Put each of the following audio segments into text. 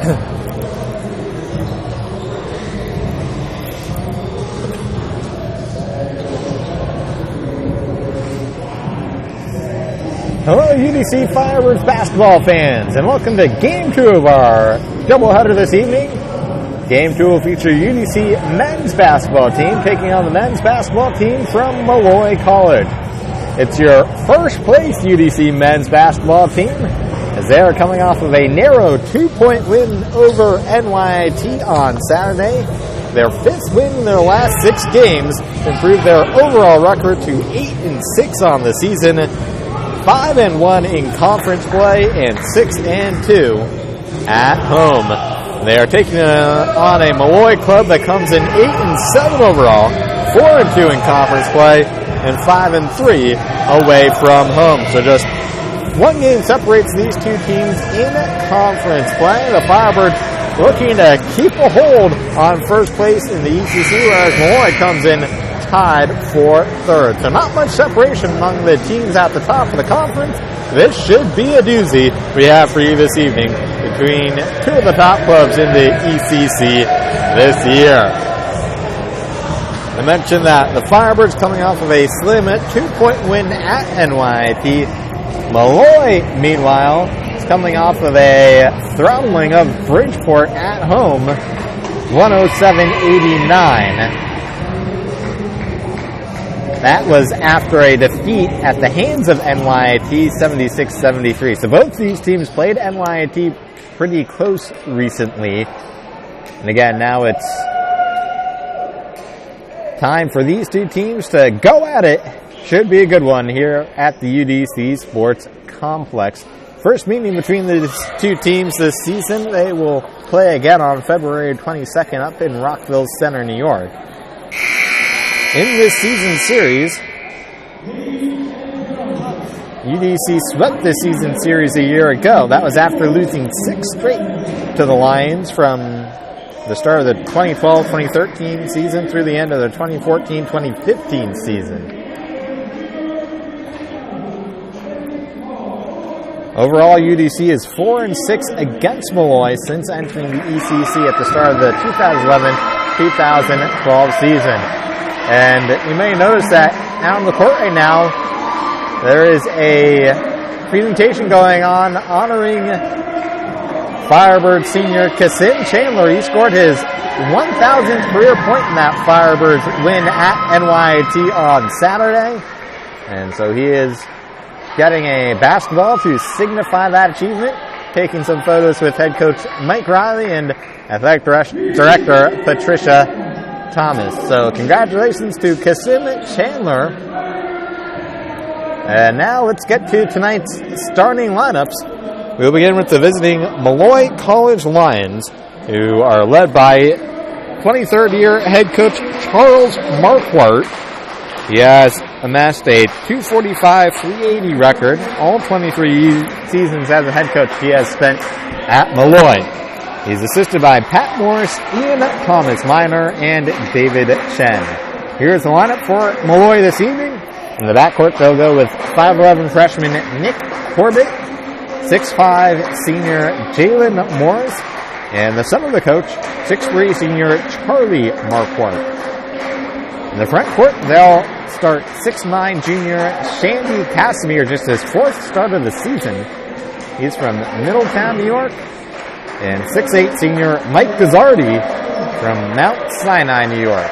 Hello, UDC Firebirds basketball fans, and welcome to Game 2 of our doubleheader this evening. Game 2 will feature UDC men's basketball team taking on the men's basketball team from Molloy College. It's your first place UDC men's basketball team, as they are coming off of a narrow 2-point win over NYIT on Saturday. Their 5th win in their last 6 games improved their overall record to 8-6 on the season, 5-1 in conference play, and 6-2 at home. They are taking on a Molloy club that comes in 8-7 overall, 4-2 in conference play, and 5-3 away from home. So just one game separates these two teams in conference play. The Firebirds looking to keep a hold on first place in the ECC, whereas Molloy comes in tied for third. So not much separation among the teams at the top of the conference. This should be a doozy we have for you this evening between two of the top clubs in the ECC this year. I mentioned that the Firebirds coming off of a slim 2-point win at NYIT. Molloy, meanwhile, is coming off of a throttling of Bridgeport at home, 107-89. That was after a defeat at the hands of NYIT, 76-73. So both these teams played NYIT pretty close recently. And again, now it's time for these two teams to go at it. Should be a good one here at the UDC Sports Complex. First meeting between the two teams this season. They will play again on February 22nd up in Rockville Center, New York. In this season series, UDC swept this season series a year ago. That was after losing 6 straight to the Lions from the start of the 2012-2013 season through the end of the 2014-2015 season. Overall, UDC is 4-6 against Molloy since entering the ECC at the start of the 2011-2012 season. And you may notice that out on the court right now, there is a presentation going on honoring Firebirds senior Kasim Chandler. He scored his 1,000th career point in that Firebirds win at NYIT on Saturday. And so he is getting a basketball to signify that achievement, taking some photos with head coach Mike Riley and athletic director Patricia Thomas. So congratulations to Kasim Chandler. And now let's get to tonight's starting lineups. We'll begin with the visiting Molloy College Lions, who are led by 23rd year head coach Charles Marquardt. He has amassed a 245-380 record. All 23 seasons as a head coach he has spent at Molloy. He's assisted by Pat Morris, Ian Thomas Minor, and David Chen. Here's the lineup for Molloy this evening. In the backcourt, they'll go with 5'11 freshman Nick Corbett, 6'5 senior Jalen Morris, and the son of the coach, 6'3 senior Charlie Marquardt. In the front court, they'll start 6'9 junior Shandy Casimir, just his 4th start of the season. He's from Middletown, New York. And 6'8 senior Mike Gazzardi from Mount Sinai, New York.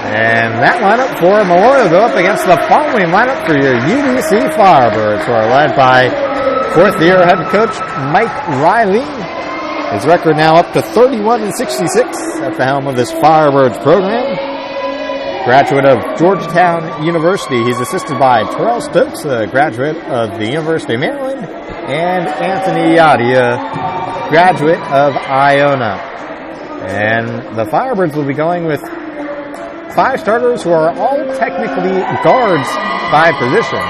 And that lineup for Molloy will go up against the following lineup for your UDC Firebirds, who are led by 4th year head coach Mike Riley. His record now up to 31-66 at the helm of this Firebirds program. Graduate of Georgetown University, he's assisted by Terrell Stokes, a graduate of the University of Maryland, and Anthony Yadia, graduate of Iona. And the Firebirds will be going with 5 starters who are all technically guards by position.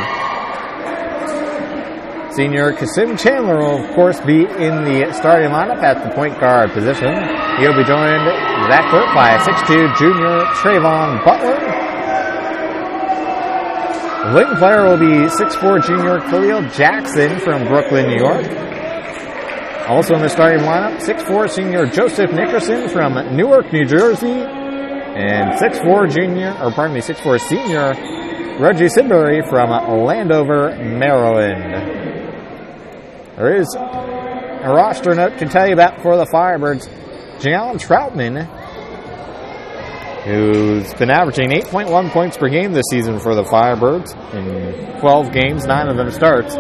Senior Kasim Chandler will, of course, be in the starting lineup at the point guard position. He'll be joined that court by 6'2 junior Trayvon Butler. The wing player will be 6'4 junior Khalil Jackson from Brooklyn, New York. Also in the starting lineup, 6'4" senior Joseph Nickerson from Newark, New Jersey, and 6'4" senior Reggie Sidbury from Landover, Maryland. There is a roster note to tell you about for the Firebirds. Jalen Troutman, who's been averaging 8.1 points per game this season for the Firebirds in 12 games, 9 of them starts,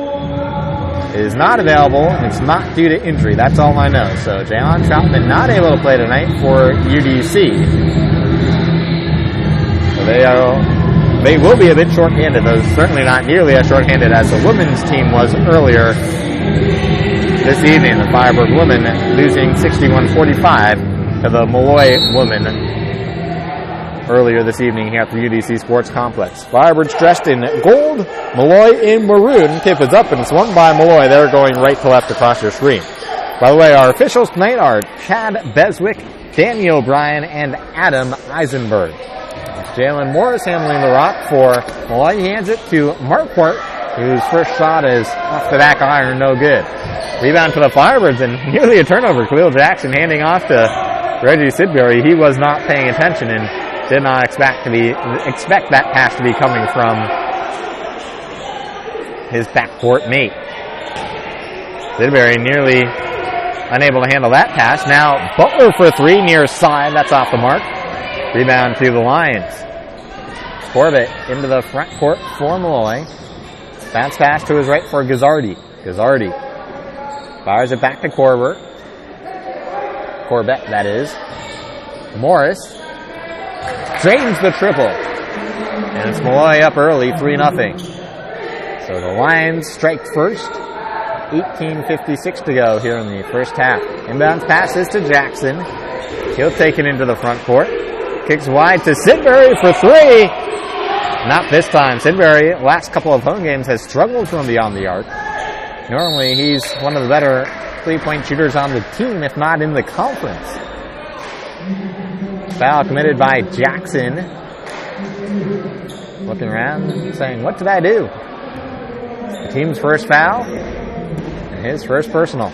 is not available. It's not due to injury. That's all I know. So Jalen Troutman not able to play tonight for UDC. So they will be a bit shorthanded, though certainly not nearly as shorthanded as the women's team was earlier this evening. The Firebird women losing 61-45 to the Molloy women earlier this evening here at the UDC Sports Complex. Firebirds dressed in gold, Molloy in maroon. Tip is up and it's won by Molloy. They're going right to left across your screen. By the way, our officials tonight are Chad Beswick, Danny O'Brien, and Adam Eisenberg. Jalen Morris handling the rock for Molloy. He hands it to Marquardt, whose first shot is off the back iron, no good. Rebound for the Firebirds and nearly a turnover. Khalil Jackson handing off to Reggie Sidbury. He was not paying attention and did not expect that pass to be coming from his backcourt mate. Sidbury nearly unable to handle that pass. Now Butler for three near side. That's off the mark. Rebound to the Lions. Corbett into the front court for Molloy. Bounce pass to his right for Gazzardi. Gazzardi fires it back to Corbett, that is. Morris straightens the triple. And it's Molloy up early, 3-0. So the Lions strike first. 18:56 to go here in the first half. Inbounds passes to Jackson. He'll take it into the front court. Kicks wide to Sidbury for three. Not this time. Sidbury, last couple of home games, has struggled from beyond the arc. Normally, he's one of the better three-point shooters on the team, if not in the conference. Foul committed by Jackson. Looking around, saying, what did I do? The team's first foul, and his first personal.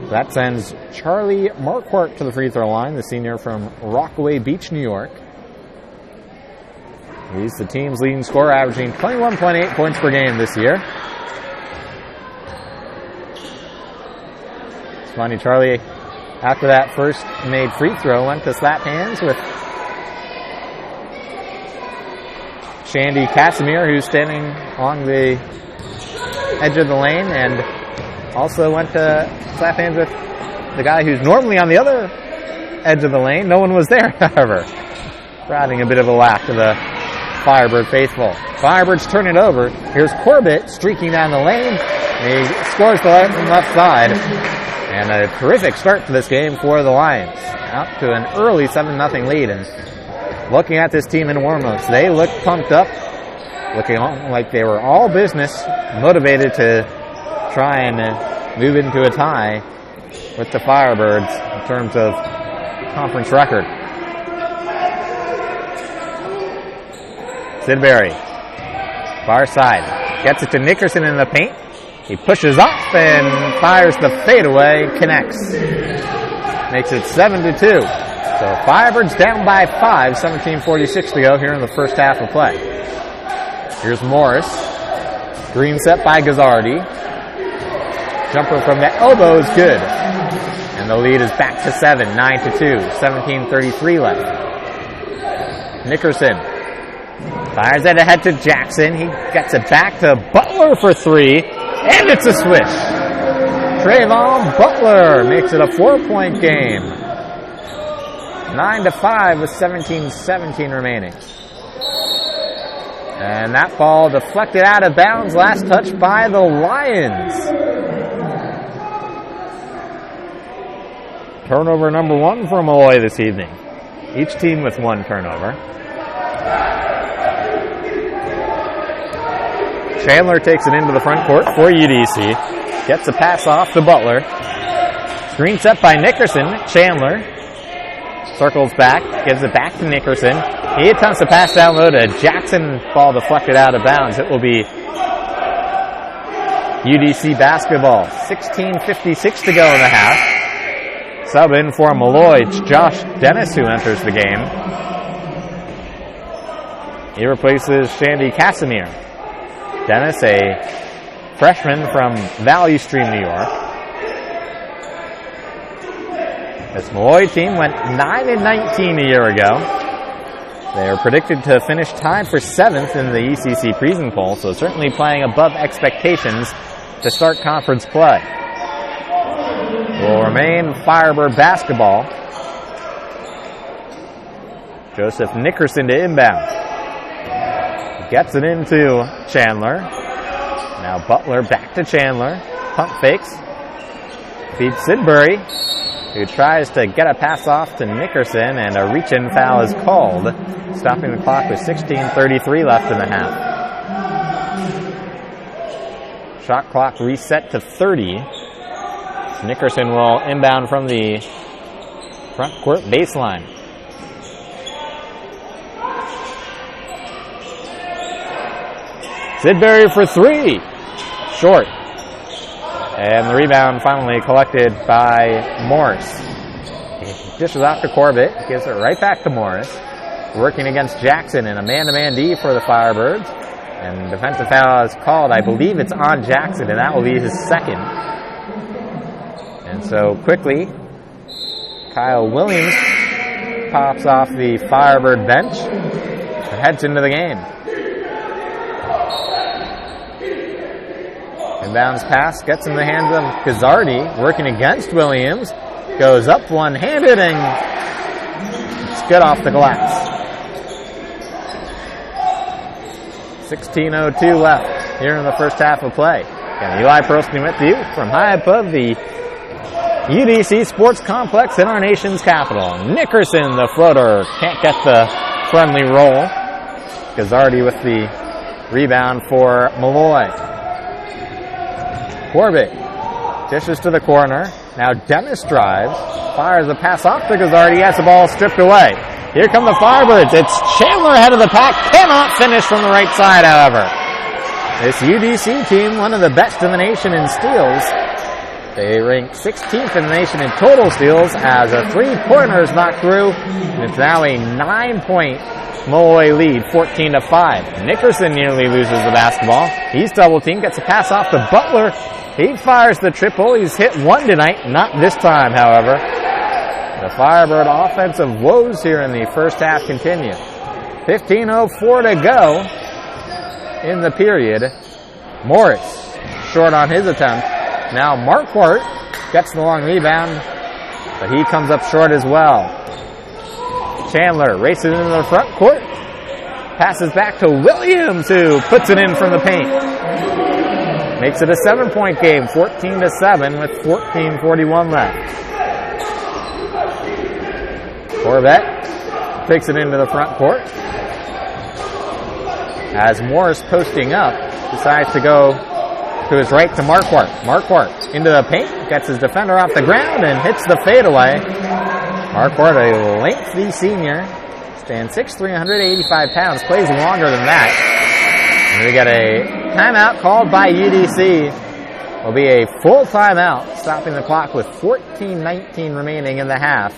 That sends Charlie Marquardt to the free throw line, the senior from Rockaway Beach, New York. He's the team's leading scorer, averaging 21.8 points per game this year. It's funny, Charlie, after that first made free throw, went to slap hands with Shandy Casimir, who's standing on the edge of the lane, and also went to slap hands with the guy who's normally on the other edge of the lane. No one was there, however. Adding a bit of a laugh to the Firebird faithful. Firebirds turn it over. Here's Corbett streaking down the lane. He scores the left side. And a terrific start to this game for the Lions. Out to an early 7-0 lead. And looking at this team in warm-ups, they look pumped up. Looking like they were all business, motivated to try and move into a tie with the Firebirds in terms of conference record. Sidbury, far side, gets it to Nickerson in the paint. He pushes off and fires the fadeaway, connects. Makes it 7-2. So Firebirds down by 5, 17:46 to go here in the first half of play. Here's Morris. Green set by Gazzardi. Jumper from the elbow is good. And the lead is back to 7, 9-2, 17:33 left. Nickerson fires it ahead to Jackson. He gets it back to Butler for three. And it's a switch. Trayvon Butler makes it a 4-point game. 9-5 with 17:17 remaining. And that ball deflected out of bounds. Last touch by the Lions. Turnover number 1 for Molloy this evening. Each team with 1 turnover. Chandler takes it into the front court for UDC. Gets a pass off to Butler. Screen set by Nickerson. Chandler circles back, gives it back to Nickerson. He attempts to pass down low to Jackson. Ball deflected out of bounds. It will be UDC basketball, 16:56 to go in the half. Sub in for Molloy, it's Josh Dennis who enters the game. He replaces Shandy Casimir. Dennis, a freshman from Valley Stream, New York. This Molloy team went 9-19 a year ago. They are predicted to finish tied for 7th in the ECC preseason poll, so certainly playing above expectations to start conference play. Will remain Firebird basketball. Joseph Nickerson to inbound. Gets it into Chandler. Now Butler back to Chandler. Pump fakes. Feeds Sidbury, who tries to get a pass off to Nickerson, and a reach-in foul is called, stopping the clock with 16:33 left in the half. Shot clock reset to 30. Nickerson will inbound from the front court baseline. Sidbury for 3. Short. And the rebound finally collected by Morris. He dishes off to Corbett, gives it right back to Morris. Working against Jackson in a man-to-man D for the Firebirds. And defensive foul is called. I believe it's on Jackson, and that will be his second. And so quickly, Kyle Williams pops off the Firebird bench and heads into the game. Inbounds pass gets in the hands of Gazzardi, working against Williams. Goes up one-handed, and it's good off the glass. 16:02 left here in the first half of play. And Eli Pearlstein with you from high above the UDC Sports Complex in our nation's capital. Nickerson, the floater, can't get the friendly roll. Gazzardi with the rebound for Molloy. Corbett dishes to the corner. Now Dennis drives, fires a pass off to Gazzardi, has the ball stripped away. Here come the Firebirds. It's Chandler ahead of the pack. Cannot finish from the right side, however. This UDC team, one of the best in the nation in steals. They rank 16th in the nation in total steals as a three-pointer is knocked through. And it's now a 9-point Molloy lead, 14-5. Nickerson nearly loses the basketball. He's double-teamed, gets a pass off to Butler. He fires the triple. He's hit one tonight, not this time, however. The Firebird offensive woes here in the first half continue. 15:04 to go in the period. Morris short on his attempt. Now Marquardt gets the long rebound, but he comes up short as well. Chandler races into the front court. Passes back to Williams, who puts it in from the paint. Makes it a 7-point game, 14-7 with 14:41 left. Corbett takes it into the front court. As Morris posting up, decides to go to his right to Marquardt. Marquardt into the paint, gets his defender off the ground and hits the fadeaway. Marquardt, a lengthy senior, stands 6'3", 185 pounds, plays longer than that. And we got a timeout called by UDC. Will be a full timeout, stopping the clock with 14:19 remaining in the half.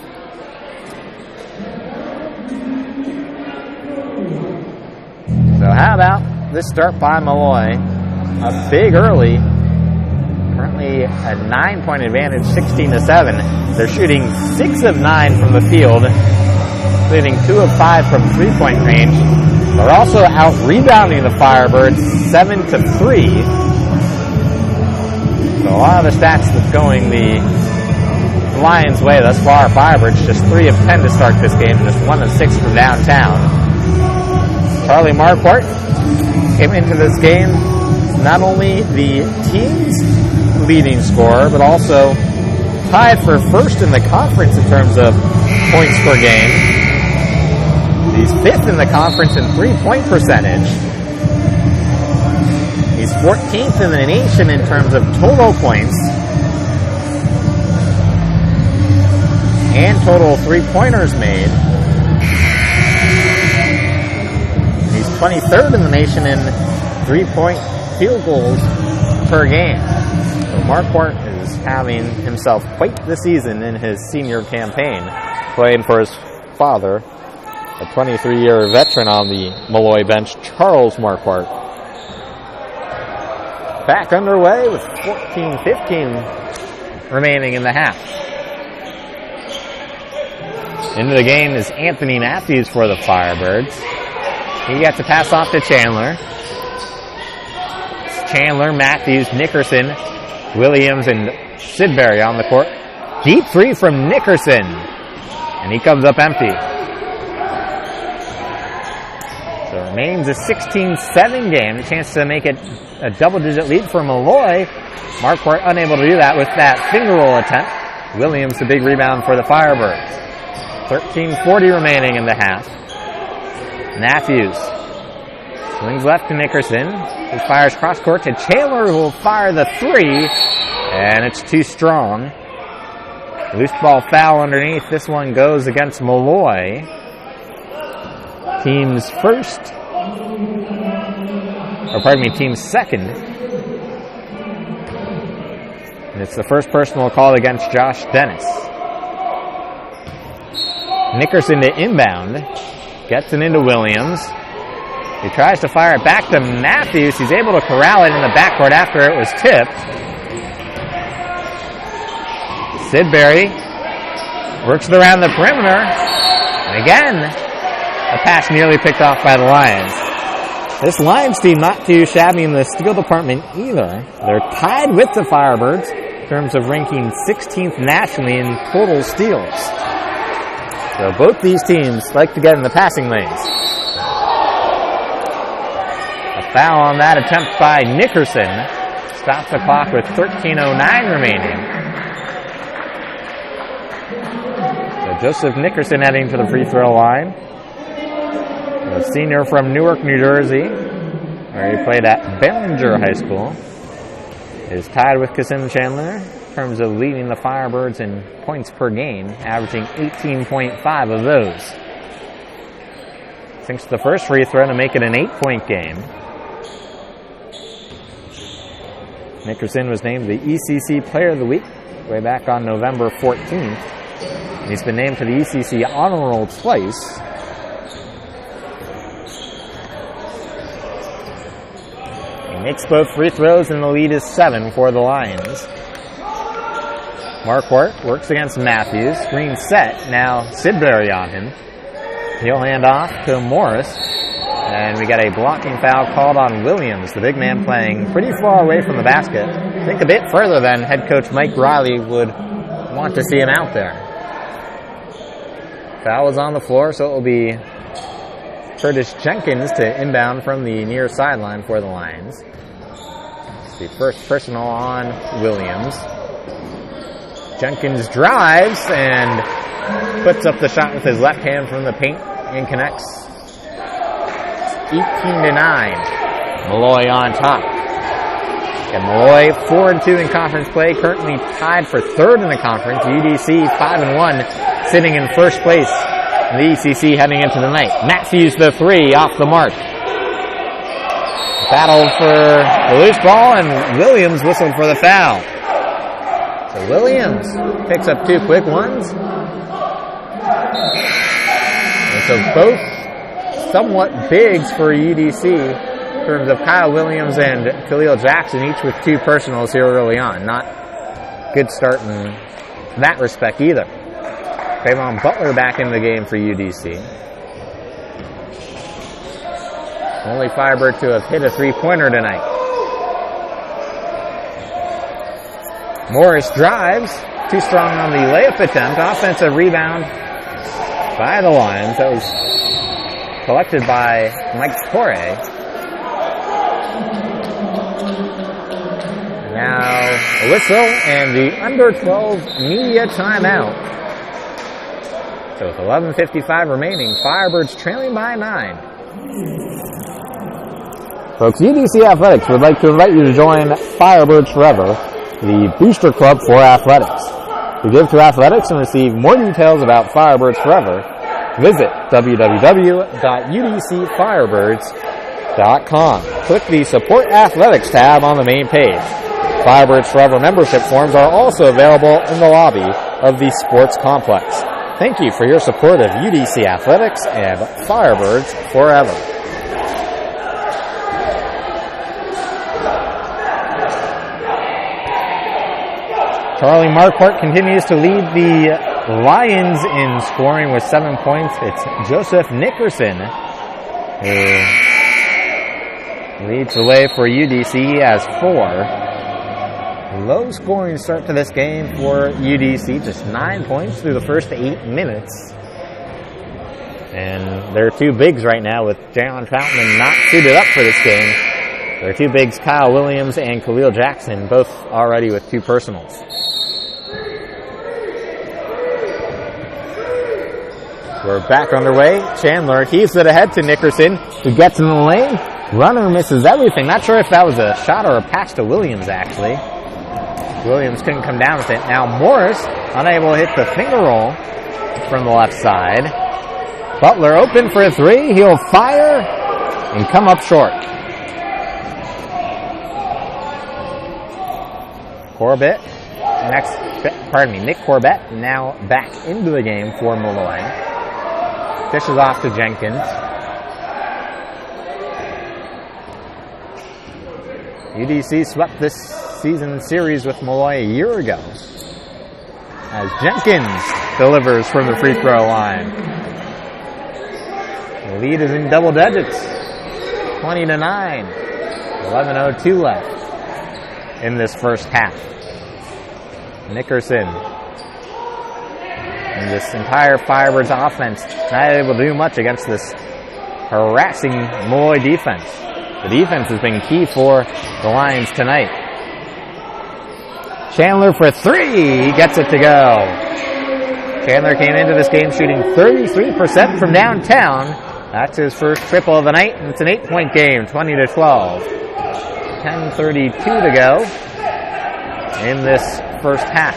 So how about this start by Molloy? A big early. Currently a 9-point advantage, 16-7. They're shooting 6 of 9 from the field, including 2 of 5 from three-point range. They're also out-rebounding the Firebirds 7-3. So a lot of the stats that's going the Lions' way thus far. Firebirds just 3 of 10 to start this game, just 1 of 6 from downtown. Charlie Marquardt came into this game not only the team's leading scorer, but also tied for first in the conference in terms of points per game. He's 5th in the conference in three-point percentage. He's 14th in the nation in terms of total points and total three-pointers made. He's 23rd in the nation in three-point field goals per game. So Marquardt is having himself quite the season in his senior campaign, playing for his father, a 23-year veteran on the Molloy bench, Charles Marquardt. Back underway with 14-15 remaining in the half. Into the game is Anthony Matthews for the Firebirds. He gets a pass off to Chandler. It's Chandler, Matthews, Nickerson, Williams, and Sidbury on the court. Deep three from Nickerson. And he comes up empty. So it remains a 16-7 game. A chance to make it a double-digit lead for Molloy. Marquardt unable to do that with that finger roll attempt. Williams, the big rebound for the Firebirds. 13:40 remaining in the half. Matthews swings left to Nickerson, who fires cross-court to Chandler, who will fire the three, and it's too strong. Loose ball foul underneath. This one goes against Molloy. Team's second. And it's the first personal call against Josh Dennis. Nickerson to inbound. Gets it into Williams. He tries to fire it back to Matthews. He's able to corral it in the backcourt after it was tipped. Sidbury works it around the perimeter. And again, a pass nearly picked off by the Lions. This Lions team not too shabby in the steal department either. They're tied with the Firebirds in terms of ranking 16th nationally in total steals. So both these teams like to get in the passing lanes. A foul on that attempt by Nickerson stops the clock with 13:09 remaining. So Joseph Nickerson heading to the free throw line. A senior from Newark, New Jersey, where he played at Bellinger High School, is tied with Kasim Chandler in terms of leading the Firebirds in points per game, averaging 18.5 of those. Sinks the first free throw to make it an 8-point game. Nickerson was named the ECC Player of the Week way back on November 14th. And he's been named to the ECC Honor Roll twice. He makes both free throws, and the lead is 7 for the Lions. Marquardt works against Matthews. Screen set. Now Sidbury on him. He'll hand off to Morris. And we got a blocking foul called on Williams, the big man playing pretty far away from the basket. I think a bit further than head coach Mike Riley would want to see him out there. Foul is on the floor, so it will be Curtis Jenkins to inbound from the near sideline for the Lions. It's the first personal on Williams. Jenkins drives and puts up the shot with his left hand from the paint and connects. 18-9. Molloy on top. And Molloy 4-2 in conference play, currently tied for third in the conference. UDC 5-1, sitting in first place in the ECC heading into the night. Matthews the three off the mark. Battle for the loose ball, and Williams whistled for the foul. So Williams picks up two quick ones. And so both somewhat bigs for UDC in terms of Kyle Williams and Khalil Jackson, each with two personals here early on. Not good start in that respect either. Trayvon Butler back in the game for UDC. Only Firebird to have hit a three-pointer tonight. Morris drives. Too strong on the layup attempt. Offensive rebound by the Lions. That was collected by Mike Torre. Now a whistle and the under-12 media timeout. So with 11:55 remaining, Firebirds trailing by 9. Folks, UDC Athletics would like to invite you to join Firebirds Forever, the booster club for athletics. To give to athletics and receive more details about Firebirds Forever, visit www.udcfirebirds.com. firebirdsports.com. Click the Support Athletics tab on the main page. Firebirds Forever membership forms are also available in the lobby of the sports complex. Thank you for your support of UDC Athletics and Firebirds Forever. Charlie Marquardt continues to lead the Lions in scoring with 7 points. It's Joseph Nickerson who leads the way for UDC. He has 4. Low scoring start to this game for UDC, just 9 points through the first 8 minutes. And there are 2 bigs right now with Jaron Troutman not suited up for this game. There are 2 bigs, Kyle Williams and Khalil Jackson, both already with 2 personals. We're back underway. Chandler heaves it ahead to Nickerson, who gets in the lane. Runner misses everything. Not sure if that was a shot or a pass to Williams, actually. Williams couldn't come down with it. Now Morris, unable to hit the finger roll from the left side. Butler open for a 3. He'll fire and come up short. Nick Corbett now back into the game for Molloy. Dishes off to Jenkins. UDC swept this season series with Molloy a year ago as Jenkins delivers from the free throw line. The lead is in double digits, 20-9. 11:02 left in this first half. Nickerson and this entire Firebirds offense not able to do much against this harassing Molloy defense. The defense has been key for the Lions tonight. Chandler for 3. He gets it to go. Chandler came into this game shooting 33% from downtown. That's his first triple of the night, and it's an 8-point game, 20-12. 10:32 to go in this first half.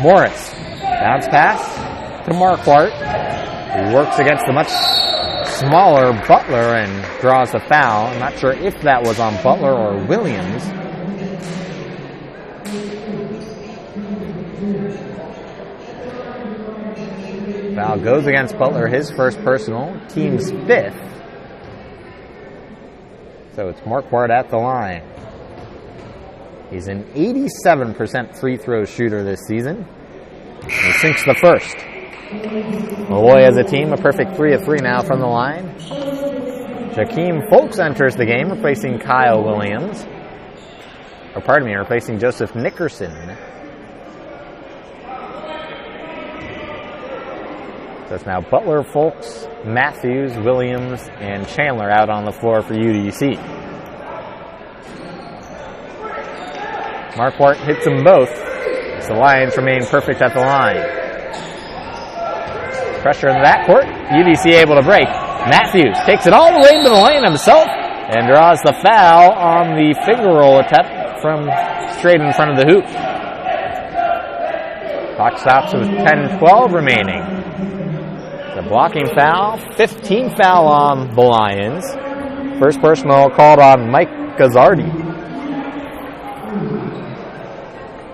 Morris, bounce pass to Marquardt, who works against the much smaller Butler and draws the foul. I'm not sure if that was on Butler or Williams. Foul goes against Butler, his first personal, team's 5th. So it's Marquardt at the line. He's an 87% free throw shooter this season. He sinks the first. Molloy as a team, a perfect 3 of 3 now from the line. Jakeem Folks enters the game, replacing Kyle Williams. Replacing Joseph Nickerson. So it's now Butler, Folks, Matthews, Williams, and Chandler out on the floor for UDC. Marquardt hits them both as the Lions remain perfect at the line. Pressure in the backcourt. UDC able to break. Matthews takes it all the way into the lane himself and draws the foul on the finger roll attempt from straight in front of the hoop. Clock stops with 10:12 remaining. The blocking foul, 15th foul on the Lions. First personal called on Mike Gazzardi.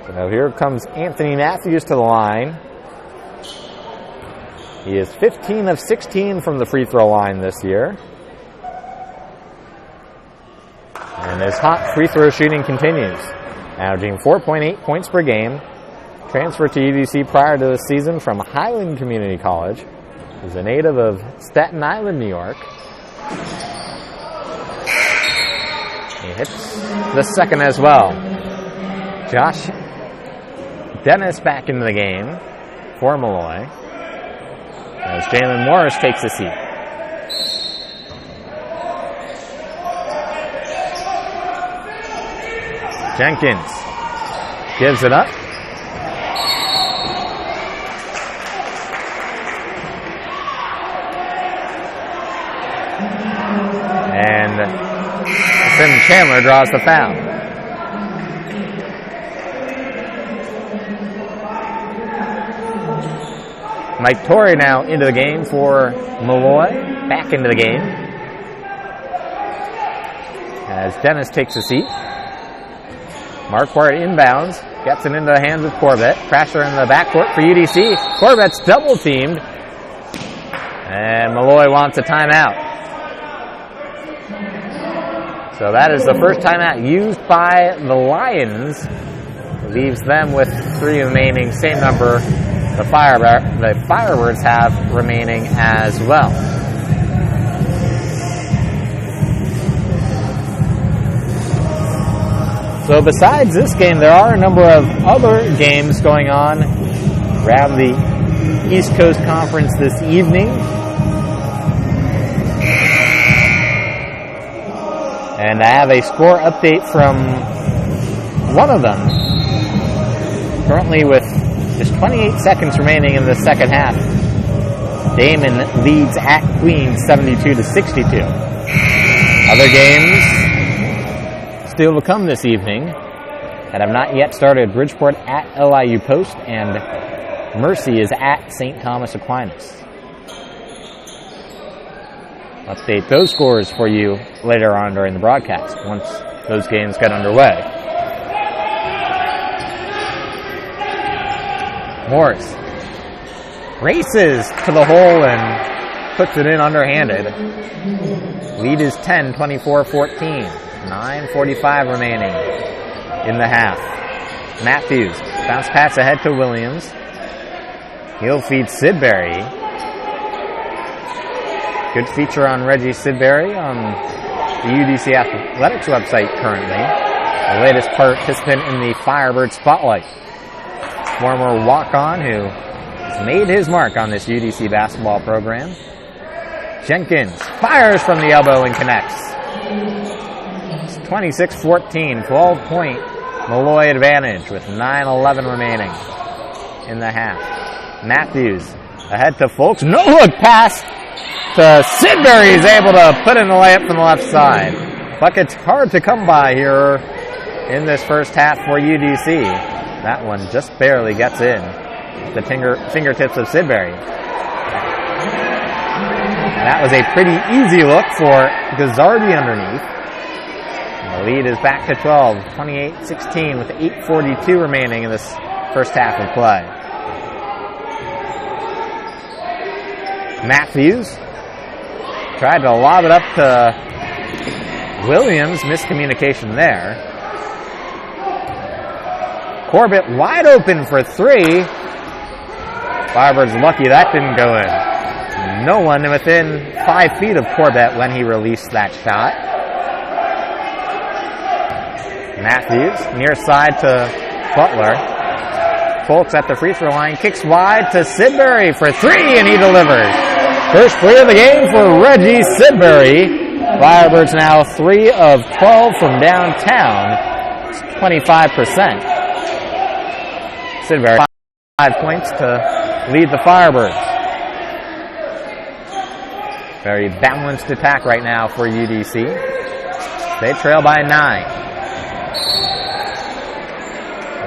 So now here comes Anthony Matthews to the line. He is 15 of 16 from the free throw line this year. And his hot free throw shooting continues, averaging 4.8 points per game. Transferred to UDC prior to the season from Highland Community College. He's a native of Staten Island, New York. He hits the second as well. Josh Dennis back into the game for Molloy as Jalen Morris takes a seat. Jenkins gives it up. And Tim Chandler draws the foul. Mike Torrey now into the game for Molloy. Back into the game. as Dennis takes a seat. Marquardt inbounds, gets it into the hands of Corbett. Pressure in the backcourt for UDC. Corbett's double teamed. And Molloy wants a timeout. So that is the first timeout used by the Lions. Leaves them with 3 remaining, same number the Firebirds have remaining as well. So besides this game, there are a number of other games going on around the East Coast Conference this evening. And I have a score update from one of them. Currently with just 28 seconds remaining in the second half, Damon leads at Queens 72-62. Other games still to come this evening that have not yet started. Bridgeport at LIU Post and Mercy is at St. Thomas Aquinas. Update those scores for you later on during the broadcast once those games get underway. Morris races to the hole and puts it in underhanded. Lead is 10, 24-14. 9:45 remaining in the half. Matthews, bounce pass ahead to Williams. He'll feed Sidbury. Good feature on Reggie Sidbury on the UDC Athletics website currently. The latest participant in the Firebird Spotlight. Former walk-on who has made his mark on this UDC basketball program. Jenkins fires from the elbow and connects. 26-14, 12-point Molloy advantage with 9:11 remaining in the half. Matthews ahead to Folks. No look pass to Sidbury. Is able to put in the layup from the left side. Bucket's hard to come by here in this first half for UDC. That one just barely gets in the fingertips of Sidbury. And that was a pretty easy look for Gazzardi underneath. The lead is back to 12, 28-16 with 8:42 remaining in this first half of play. Matthews tried to lob it up to Williams. Miscommunication there. Corbett wide open for 3. Firebirds lucky that didn't go in. No one within 5 feet of Corbett when he released that shot. Matthews, near side to Butler. Folks at the free throw line, kicks wide to Sidbury for 3, and he delivers. First free of the game for Reggie Sidbury. Firebirds now 3 of 12 from downtown. It's 25%. Sidbury 5 points to lead the Firebirds. Very balanced attack right now for UDC. They trail by 9.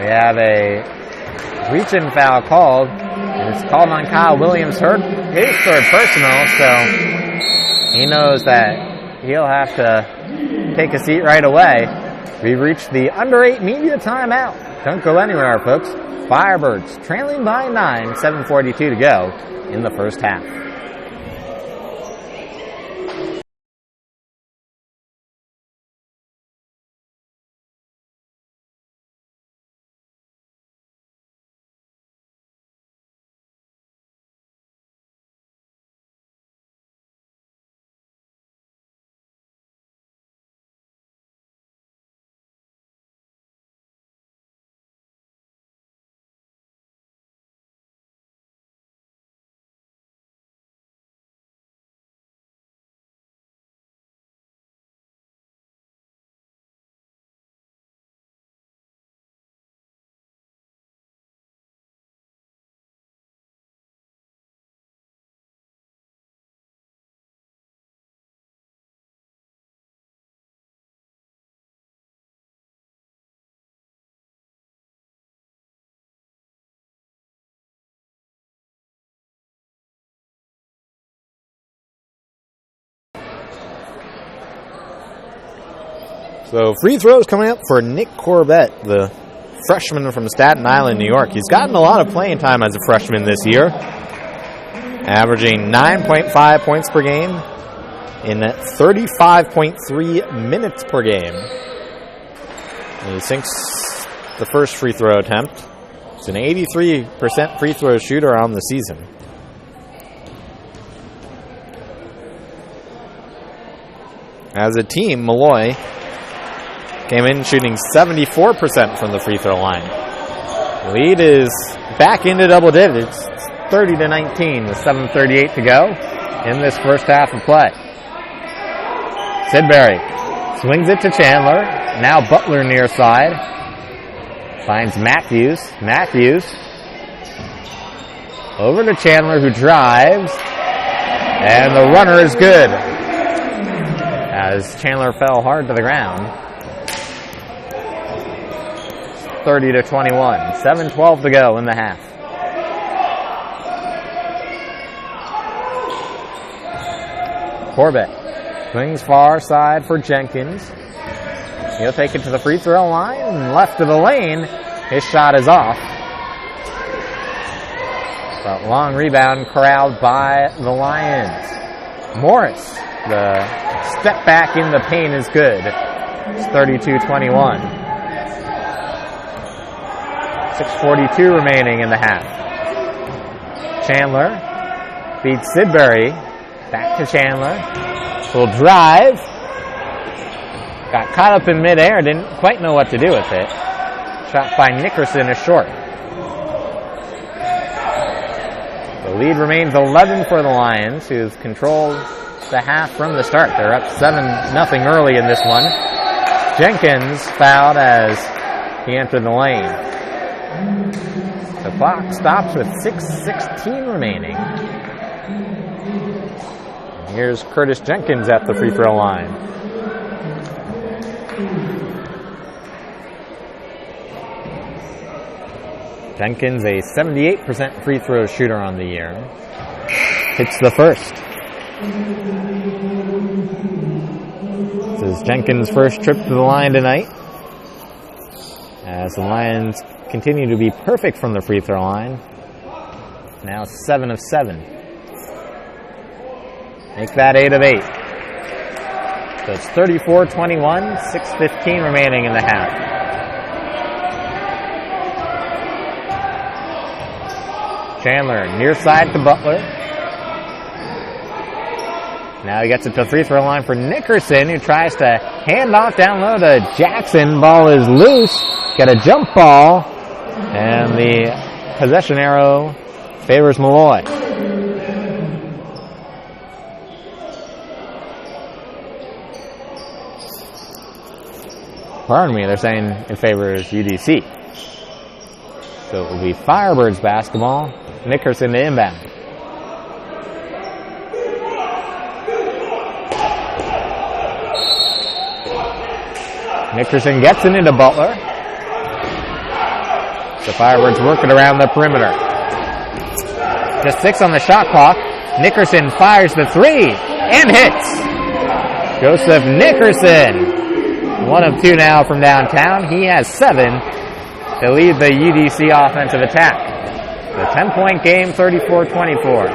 We have a reach-in foul called, and it's called on Kyle Williams, his third personal, so he knows that he'll have to take a seat right away. We've reached the under 8 media timeout. Don't go anywhere, folks. Firebirds trailing by 9, 7:42 to go in the first half. So free throws coming up for Nick Corbett, the freshman from Staten Island, New York. He's gotten a lot of playing time as a freshman this year, averaging 9.5 points per game in 35.3 minutes per game. And he sinks the first free throw attempt. He's an 83% free throw shooter on the season. As a team, Molloy came in shooting 74% from the free throw line. The lead is back into double digits, 30-19 with 7:38 to go in this first half of play. Sidbury swings it to Chandler. Now Butler near side. Finds Matthews. Matthews over to Chandler, who drives. And the runner is good, as Chandler fell hard to the ground. 30-21. 7:12 to go in the half. Corbett swings far side for Jenkins. He'll take it to the free throw line. Left of the lane. His shot is off. But long rebound corralled by the Lions. Morris, the step back in the paint is good. It's 32-21. 6:42 remaining in the half. Chandler beats Sidbury. Back to Chandler. Will drive. Got caught up in midair. Didn't quite know what to do with it. Shot by Nickerson is short. The lead remains 11 for the Lions, who've controlled the half from the start. They're up 7-0 early in this one. Jenkins fouled as he entered the lane. The clock stops with 6:16 remaining. Here's Curtis Jenkins at the free throw line. Jenkins, a 78% free throw shooter on the year, hits the first. This is Jenkins' first trip to the line tonight, as the Lions continue to be perfect from the free throw line. Now 7 of 7. Make that 8 of 8. So it's 34-21, 6:15 remaining in the half. Chandler near side to Butler. Now he gets it to the free throw line for Nickerson, who tries to hand off down low to Jackson. Ball is loose. Got a jump ball, and the possession arrow favors Molloy. Pardon me, they're saying it favors UDC. So it will be Firebirds basketball. Nickerson to inbound. Nickerson gets it into Butler. The Firebirds work it around the perimeter. Just 6 on the shot clock. Nickerson fires the 3 and hits. Joseph Nickerson, 1 of 2 now from downtown. He has 7 to lead the UDC offensive attack. The 10-point game, 34-24.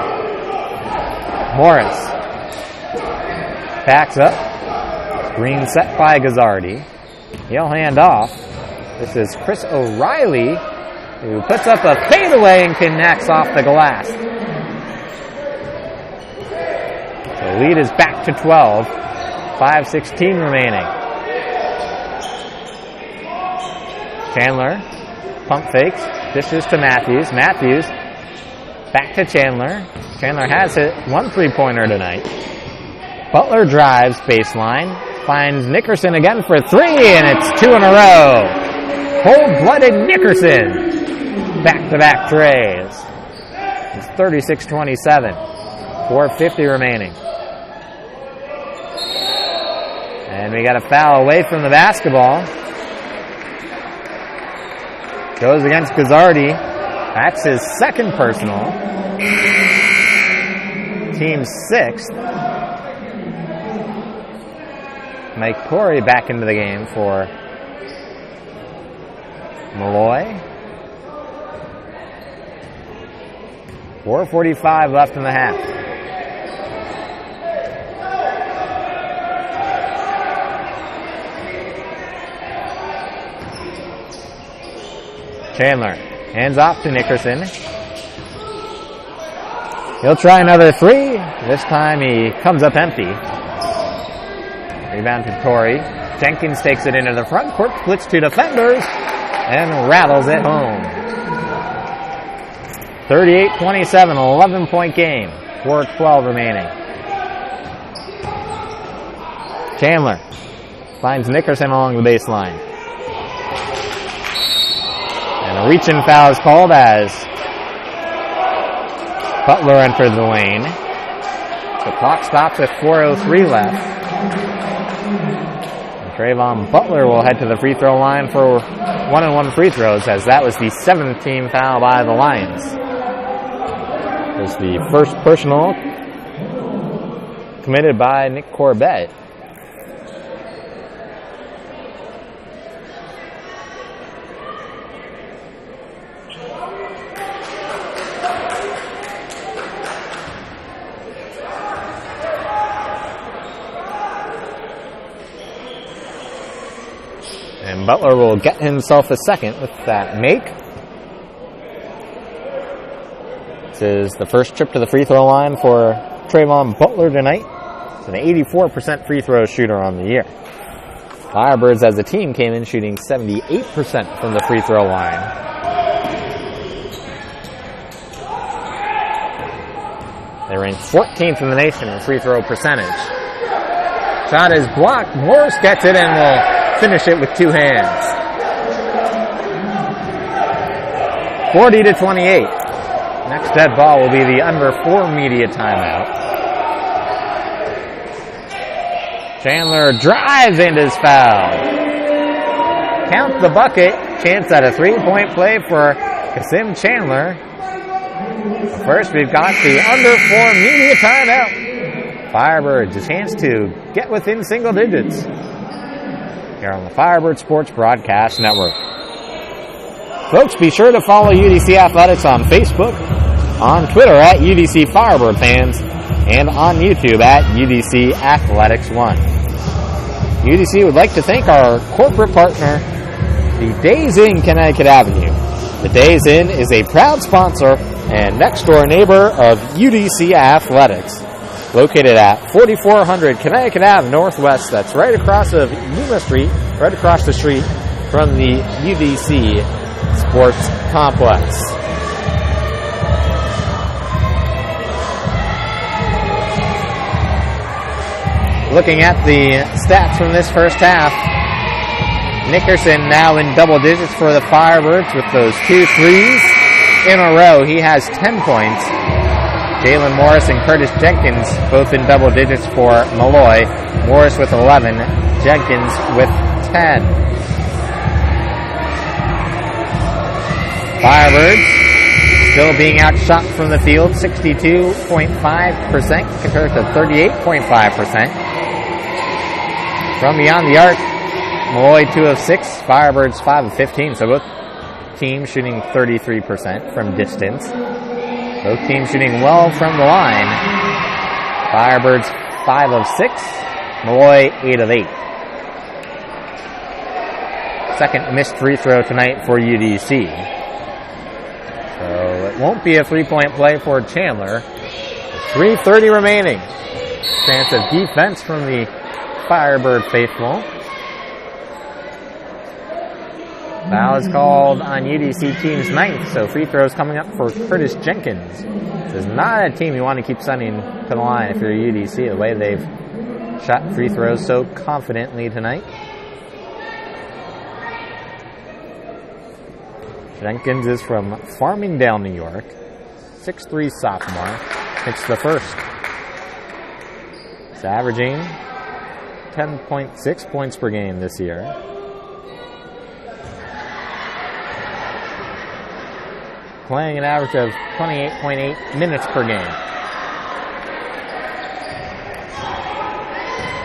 Morris backs up. Screen set by Gazzardi. He'll hand off. This is Chris O'Reilly, who puts up a fadeaway and connects off the glass. The lead is back to 12. 5:16 remaining. Chandler pump fakes, dishes to Matthews. Matthews back to Chandler. Chandler has hit 1 3-pointer tonight. Butler drives baseline, finds Nickerson again for 3, and it's 2 in a row. Cold-blooded Nickerson. Back-to-back trays. It's 36-27. 4:50 remaining. And we got a foul away from the basketball. Goes against Gazzardi. That's his second personal. Team 6th. Mike Corey back into the game for Molloy. 4:45 left in the half. Chandler hands off to Nickerson. He'll try another three. This time he comes up empty. Rebound to Corey. Jenkins takes it into the front court, splits two defenders, and rattles it home. 38-27, 11-point game. 4:12 remaining. Chandler finds Nickerson along the baseline. And a reach-in foul is called as Butler entered the lane. The clock stops at 4:03 left. And Trayvon Butler will head to the free throw line for 1-and-1 free throws, as that was the 7th team foul by the Lions. It was the first personal committed by Nick Corbett. And Butler will get himself a second with that make. This is the first trip to the free throw line for Trayvon Butler tonight. He's an 84% free throw shooter on the year. Firebirds as a team came in shooting 78% from the free throw line. They ranked 14th in the nation in free throw percentage. Shot is blocked. Morris gets it and will finish it with two hands. 40-28. Next dead ball will be the under 4 media timeout. Chandler drives and is fouled. Count the bucket. Chance at a 3-point play for Kasim Chandler. First, we've got the under 4 media timeout. Firebirds a chance to get within single digits here on the Firebird Sports Broadcast Network. Folks, be sure to follow UDC Athletics on Facebook, on Twitter at UDC Firebird Fans, and on YouTube at UDC Athletics 1. UDC would like to thank our corporate partner, the Days Inn Connecticut Avenue. The Days Inn is a proud sponsor and next-door neighbor of UDC Athletics. Located at 4400 Connecticut Ave Northwest. That's right across of Yuma Street, right across the street from the UDC Sports Complex. Looking at the stats from this first half, Nickerson now in double digits for the Firebirds with those 2 threes in a row. He has 10 points. Jalen Morris and Curtis Jenkins both in double digits for Molloy. Morris with 11, Jenkins with 10. Firebirds still being outshot from the field, 62.5% compared to 38.5%. From beyond the arc, Molloy 2 of 6, Firebirds 5 of 15, so both teams shooting 33% from distance. Both teams shooting well from the line. Firebirds 5 of 6, Molloy 8 of 8. Second missed free throw tonight for UDC. So it won't be a 3-point play for Chandler. 3:30 remaining. Chance of defense from the Firebird faithful. Foul is called on UDC team's 9th, so free throws coming up for Curtis Jenkins. This is not a team you want to keep sending to the line if you're UDC, the way they've shot free throws so confidently tonight. Jenkins is from Farmingdale, New York. 6'3" sophomore. Hits the first. He's averaging 10.6 points per game this year. Playing an average of 28.8 minutes per game.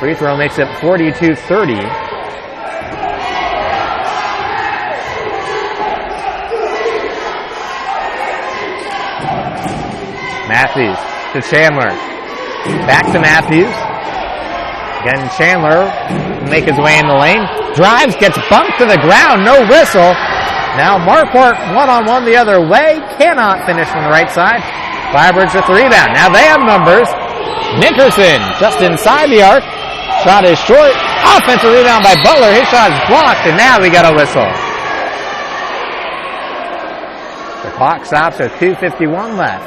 Free throw makes it 42-30. Matthews to Chandler. Back to Matthews. Again, Chandler will make his way in the lane. Drives, gets bumped to the ground. No whistle. Now Marquardt one-on-one the other way. Cannot finish from the right side. Firebirds with the rebound. Now they have numbers. Nickerson just inside the arc. Shot is short. Offensive rebound by Butler. His shot is blocked, and now we got a whistle. The clock stops at 2:51 left.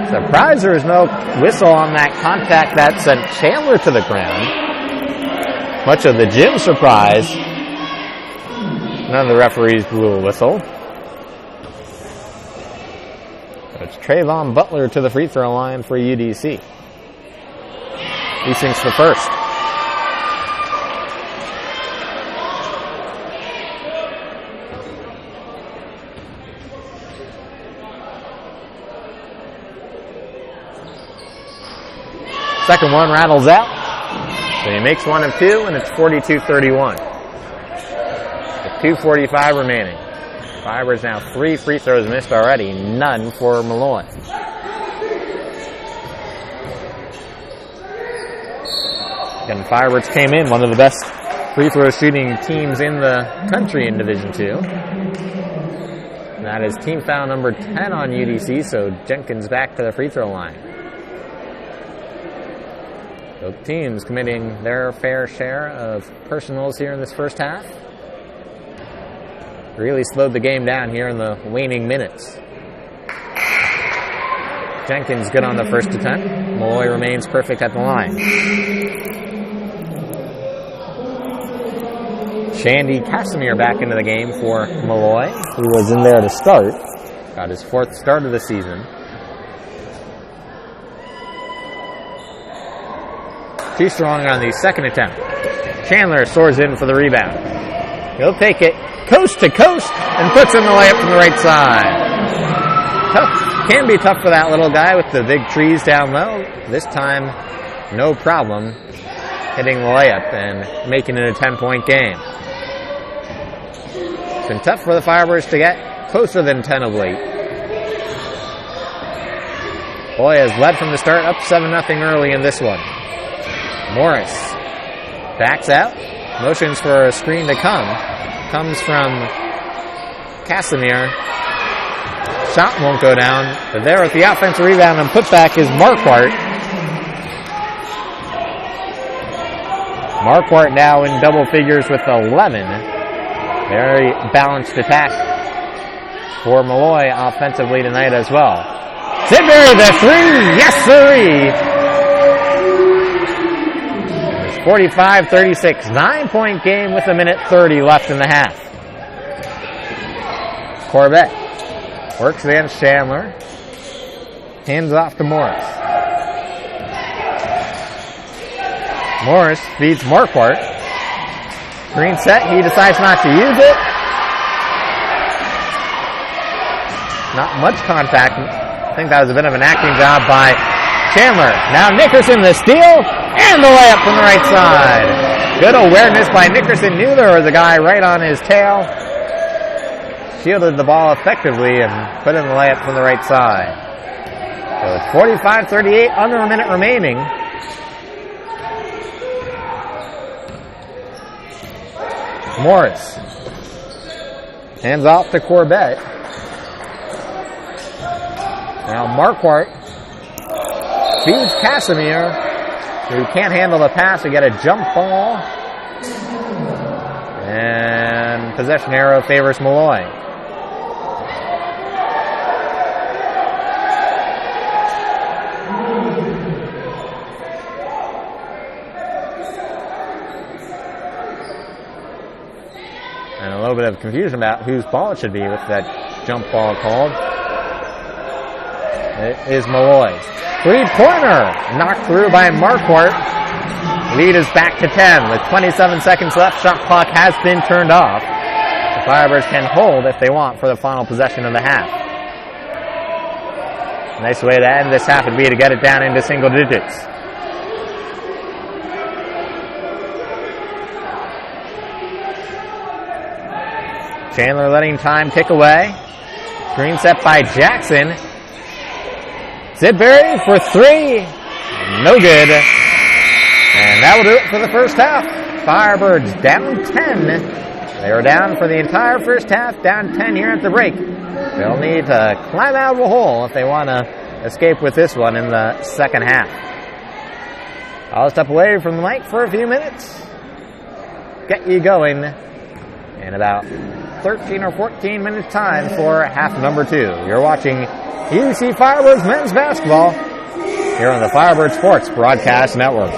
Surprised there is no whistle on that contact that sent Chandler to the ground. Much of the gym surprise. None of the referees blew a whistle. So it's Trayvon Butler to the free throw line for UDC. He sinks the first. Second one rattles out. So he makes one of two, and it's 42-31. With 2:45 remaining. Firebirds now 3 free throws missed already, none for Molloy. Again, Firebirds came in one of the best free throw shooting teams in the country in Division II. And that is team foul number 10 on UDC, so Jenkins back to the free throw line. Both teams committing their fair share of personals here in this first half. Really slowed the game down here in the waning minutes. Jenkins good on the first attempt. Molloy remains perfect at the line. Shandy Casimir back into the game for Molloy, who was in there to start. Got his 4th start of the season. Too strong on the second attempt. Chandler soars in for the rebound. He'll take it coast to coast and puts in the layup from the right side. Tough. Can be tough for that little guy with the big trees down low. This time, no problem hitting the layup and making it a 10-point game. It's been tough for the Firebirds to get closer than 10 of late. Boy has led from the start, up 7-0 early in this one. Morris backs out, motions for a screen to come. Comes from Casimir. Shot won't go down, but there at the offensive rebound and putback is Marquardt. Marquardt now in double figures with 11. Very balanced attack for Molloy offensively tonight as well. Sidbury the three, yes sirree! 45-36, 9-point game with 1:30 left in the half. Corbett works against Chandler. Hands off to Morris. Morris feeds Marquardt. Green set, he decides not to use it. Not much contact. I think that was a bit of an acting job by Chandler. Now Nickerson the steal. And the layup from the right side. Good awareness by Nickerson. Knew there was a guy right on his tail. Shielded the ball effectively and put in the layup from the right side. So it's 45-38, under a minute remaining. Morris. Hands off to Corbett. Now Marquardt feeds Casimir, who can't handle the pass. We get a jump ball. And possession arrow favors Molloy. And a little bit of confusion about whose ball it should be with that jump ball called. It is Molloy's. Three-pointer knocked through by Marquardt. Lead is back to 10 with 27 seconds left. Shot clock has been turned off. The Firebirds can hold if they want for the final possession of the half. Nice way to end this half would be to get it down into single digits. Chandler letting time tick away. Screen set by Jackson. Sidbury for three. No good. And that will do it for the first half. Firebirds down 10. They were down for the entire first half, down 10 here at the break. They'll need to climb out of a hole if they want to escape with this one in the second half. I'll step away from the mic for a few minutes. Get you going in about 13 or 14 minutes time for half number 2. You're watching UDC Firebirds men's basketball here on the Firebird Sports Broadcast Network.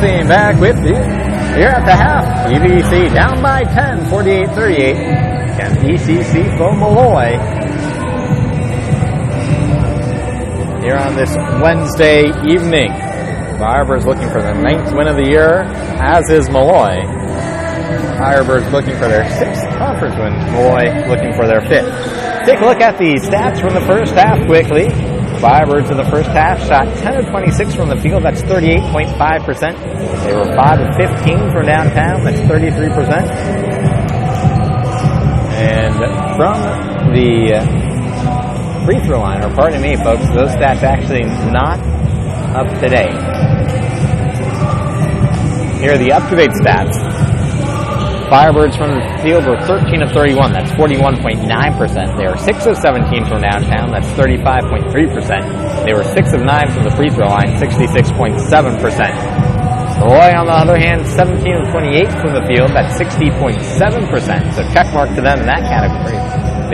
Racing back with you here at the half. UDC down by 10, 48-38 against ECC foe Molloy. Here on this Wednesday evening, Firebirds looking for their 9th win of the year, as is Molloy. Firebirds looking for their 6th conference win, Molloy looking for their 5th. Take a look at the stats from the first half quickly. Firebirds in the first half shot 10 of 26 from the field, that's 38.5%. They were 5 of 15 from downtown, that's 33%. And from the free throw line, or pardon me folks, those stats actually not up to date. Here are the up-to-date stats. Firebirds from the field were 13 of 31, that's 41.9%. They were 6 of 17 from downtown, that's 35.3%. They were 6 of 9 from the free throw line, 66.7%. Molloy, on the other hand, 17 of 28 from the field, that's 60.7%. So check mark to them in that category.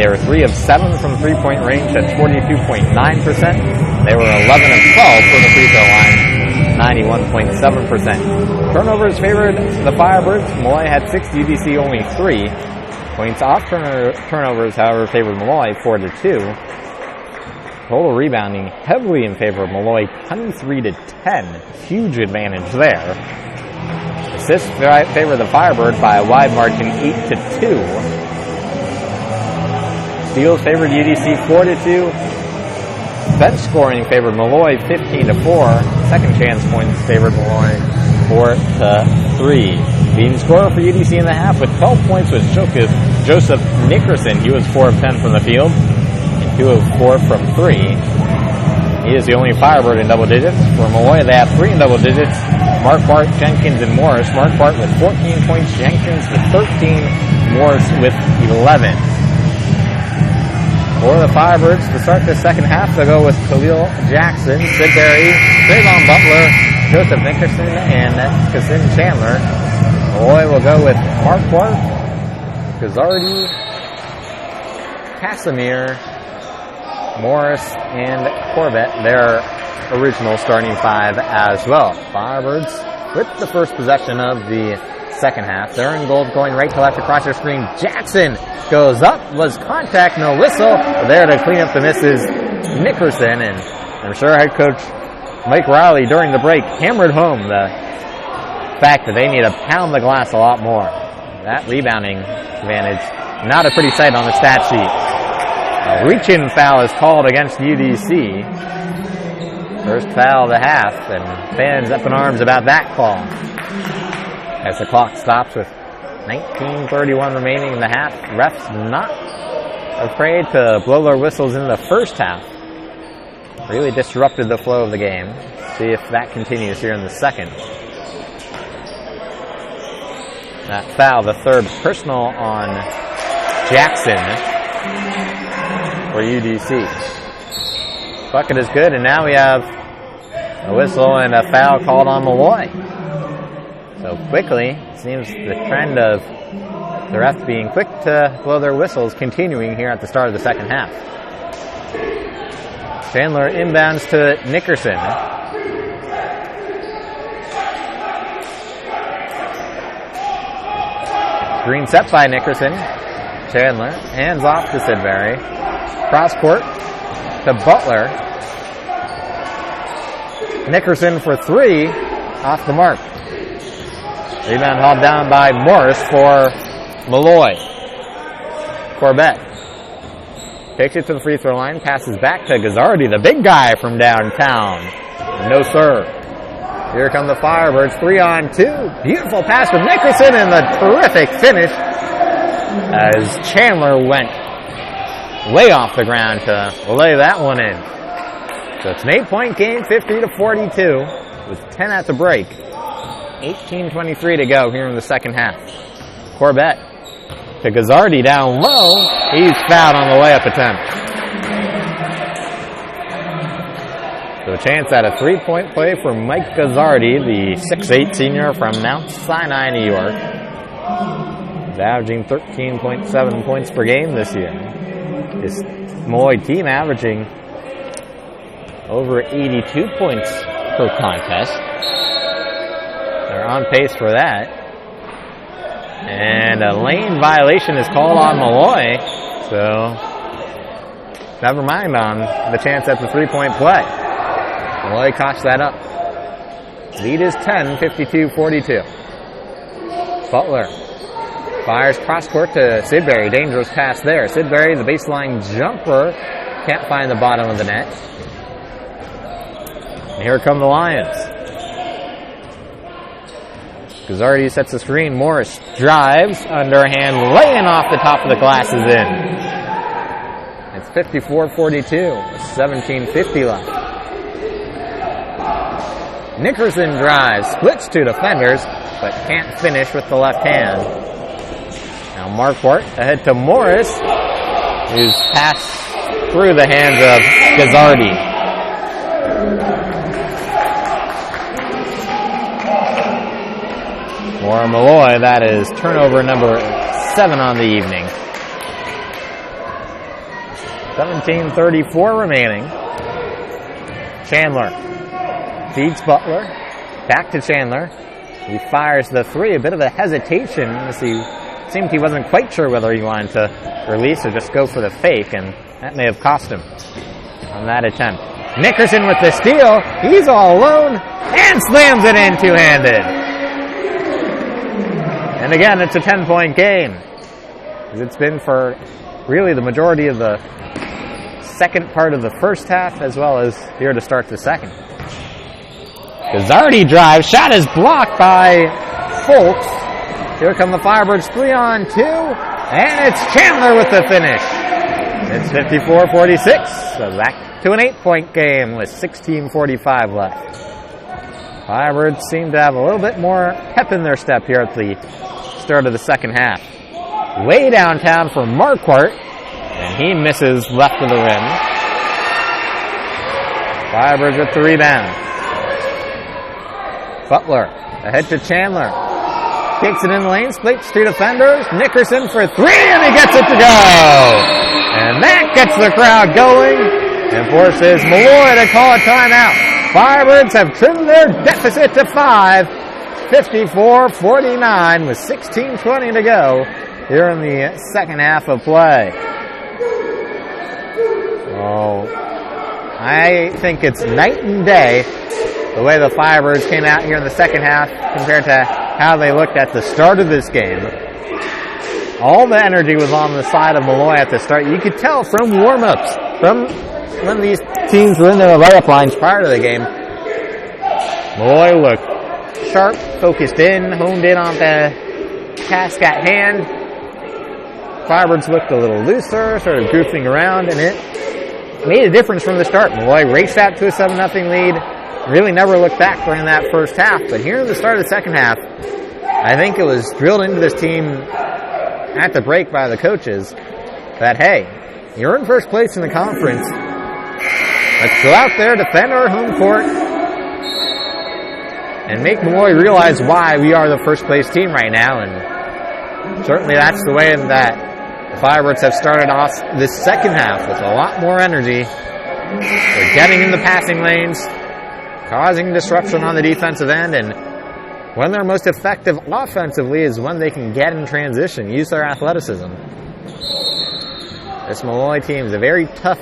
They were 3 of 7 from three-point range, that's 42.9%. They were 11 of 12 from the free throw line, 91.7%. Turnovers favored the Firebirds. Molloy had 6, UDC only 3. Points off turnovers, however, favored Molloy 4-2. Total rebounding heavily in favor of Molloy, 23-10. Huge advantage there. Assists favor the Firebirds by a wide margin, 8-2. Steals favored UDC 4-2. Bench scoring favored Molloy 15-4. Second chance points favored Molloy 4-3. Leading scorer for UDC in the half with 12 points was Joseph Nickerson. He was 4 of 10 from the field and 2 of 4 from 3. He is the only Firebird in double digits. For Molloy, they have 3 in double digits. Mark Bart, Jenkins, and Morris. Mark Bart with 14 points, Jenkins with 13, Morris with 11. For the Firebirds, to start the second half, they'll go with Khalil Jackson, Sid Berry, Trayvon Butler, Joseph Nickerson, and Kassin Chandler. Molloy will go with Mark Bart, Gazzardi, Casimir, Morris, and Corbett, their original starting 5 as well. Firebirds with the first possession of the second half. They're in goal, going right to left across your screen. Jackson goes up, was contact, no whistle. There to clean up the misses, Nickerson, and I'm sure head coach Mike Riley during the break hammered home the fact that they need to pound the glass a lot more. That rebounding advantage, not a pretty sight on the stat sheet. A reach-in foul is called against UDC. First foul of the half, and fans up in arms about that call. As the clock stops with 19:31 remaining in the half, refs not afraid to blow their whistles in the first half. Really disrupted the flow of the game. See if that continues here in the second. That foul, the third personal on Jackson for UDC. Bucket is good, and now we have a whistle and a foul called on Molloy. So quickly, it seems the trend of the refs being quick to blow their whistles continuing here at the start of the second half. Chandler inbounds to Nickerson. Screen set by Nickerson. Chandler hands off to Sidbury. Cross court to Butler. Nickerson for 3, off the mark. Rebound hauled down by Morris for Molloy. Corbett takes it to the free throw line, passes back to Gazzardi, the big guy from downtown. No sir. Here come the Firebirds, 3-on-2. Beautiful pass from Nickerson and the terrific finish as Chandler went way off the ground to lay that one in. So it's an 8-point game, 50-42 with 10 at the break. 18:23 to go here in the second half. Corbett to Gazzardi down low. He's fouled on the layup attempt. So a chance at a 3-point play for Mike Gazzardi, the 6'8 senior from Mount Sinai, New York. He's averaging 13.7 points per game this year. His Molloy team averaging over 82 points per contest. They're on pace for that. And a lane violation is called on Molloy. So, never mind on the chance at the three-point play. Molloy caught that up. Lead is 10, 52-42. Butler fires cross-court to Sidbury. Dangerous pass there. Sidbury, the baseline jumper. Can't find the bottom of the net. And here come the Lions. Gazzardi sets the screen. Morris drives. Underhand laying off the top of the glass is in. It's 54-42. 17:50 left. Nickerson drives. Splits two defenders, but can't finish with the left hand. Now Marquardt ahead to Morris, who's passed through the hands of Gazzardi. For Molloy, that is turnover number 7 on the evening. 17:34 remaining. Chandler feeds Butler. Back to Chandler. He fires the three. A bit of a hesitation as he seemed he wasn't quite sure whether he wanted to release or just go for the fake, and that may have cost him on that attempt. Nickerson with the steal. He's all alone and slams it in two-handed. And again, it's a 10-point game. It's been for really the majority of the second part of the first half, as well as here to start the second. Gazzardi drives. Shot is blocked by Folks. Here come the Firebirds 3-on-2. And it's Chandler with the finish. It's 54-46. So back to an 8-point game with 16:45 left. Firebirds seem to have a little bit more pep in their step here at the start of the second half. Way downtown for Marquardt. And he misses left of the rim. Firebirds with the rebound. Butler ahead to Chandler. Takes it in the lane, splits two defenders. Nickerson for three, and he gets it to go. And that gets the crowd going and forces Molloy to call a timeout. Firebirds have trimmed their deficit to 5. 54-49 with 16:20 to go here in the second half of play. Oh, I think it's night and day the way the Firebirds came out here in the second half compared to how they looked at the start of this game. All the energy was on the side of Molloy at the start. You could tell from warm-ups, from when these teams were in their layup lines prior to the game. Molloy looked sharp, focused in, honed in on the task at hand. Firebirds looked a little looser, sort of goofing around, and it made a difference from the start. Molloy raced out to a 7-0 lead. Really never looked back during that first half. But here at the start of the second half, I think it was drilled into this team at the break by the coaches that, hey, you're in first place in the conference. Let's go out there, defend our home court, and make Molloy realize why we are the first place team right now. And certainly that's the way that the Firebirds have started off this second half with a lot more energy. They're getting in the passing lanes, causing disruption on the defensive end, and when they're most effective offensively is when they can get in transition, use their athleticism. This Molloy team is a very tough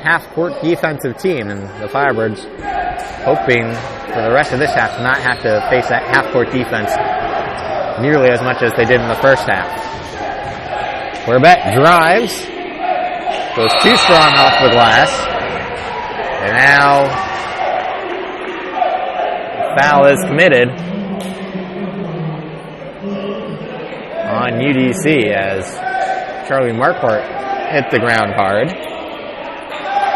half-court defensive team, and the Firebirds hoping for the rest of this half to not have to face that half-court defense nearly as much as they did in the first half. Corbett drives, goes too strong off the glass, and now foul is committed on UDC as Charlie Marquardt hit the ground hard.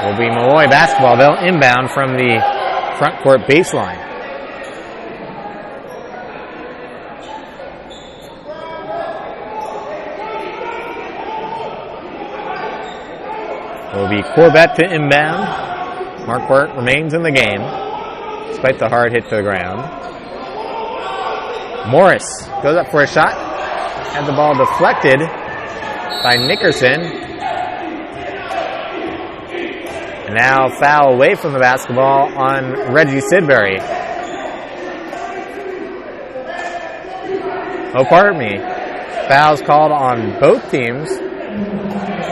Will be Molloy basketball. They'll inbound from the front court baseline. Will be Corbett to inbound. Marquardt remains in the game despite the hard hit to the ground. Morris goes up for a shot. Had the ball deflected by Nickerson. And now foul away from the basketball on Reggie Sidbury. pardon me. Fouls called on both teams.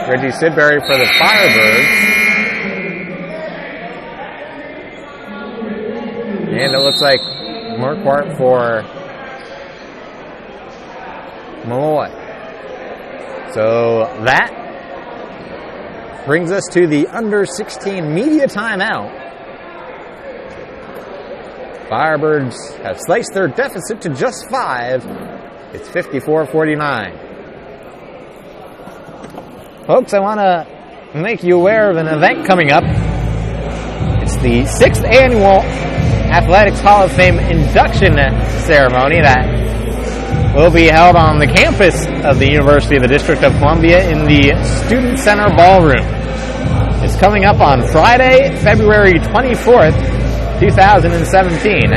Reggie Sidbury for the Firebirds. And it looks like Marquardt for Molloy. So that brings us to the under 16 media timeout. Firebirds have sliced their deficit to just 5. It's 54-49. Folks, I want to make you aware of an event coming up. It's the 6th annual Athletics Hall of Fame induction ceremony that will be held on the campus of the University of the District of Columbia in the Student Center Ballroom. It's coming up on Friday, February 24th, 2017.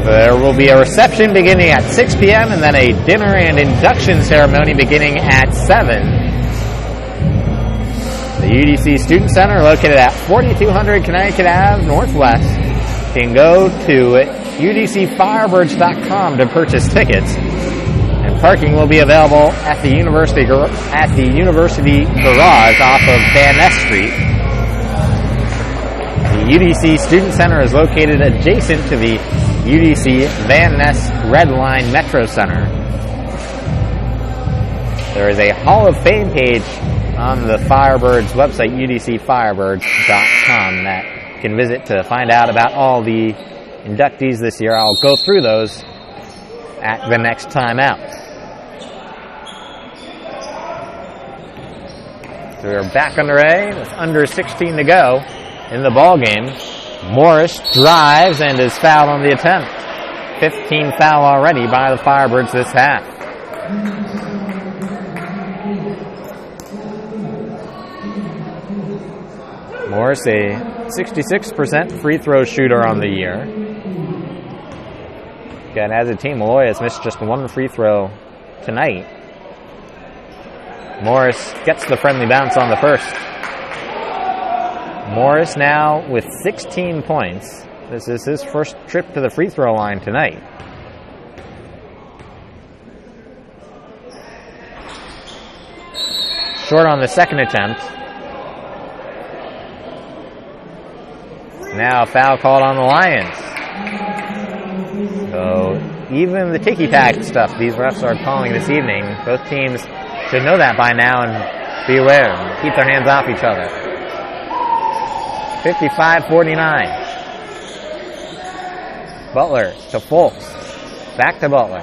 There will be a reception beginning at 6 p.m. and then a dinner and induction ceremony beginning at 7. The UDC Student Center, located at 4200 Connecticut Ave Northwest, can go to udcfirebirds.com to purchase tickets, and parking will be available at the University Garage off of Van Ness Street. The UDC Student Center is located adjacent to the UDC Van Ness Red Line Metro Center. There is a Hall of Fame page on the Firebirds website, udcfirebirds.com, that you can visit to find out about all the inductees this year. I'll go through those at the next time out. So we're back underway with under 16 to go in the ball game. Morris drives and is fouled on the attempt. 15 foul already by the Firebirds this half. Morris, a 66% free throw shooter on the year. Again, as a team, Molloy has missed just one free throw tonight. Morris gets the friendly bounce on the first. Morris now with 16 points. This is his first trip to the free throw line tonight. Short on the second attempt. Now a foul called on the Lions. So even the ticky-tack stuff these refs are calling this evening, both teams should know that by now and be aware and keep their hands off each other. 55-49. Butler to Folks. Back to Butler.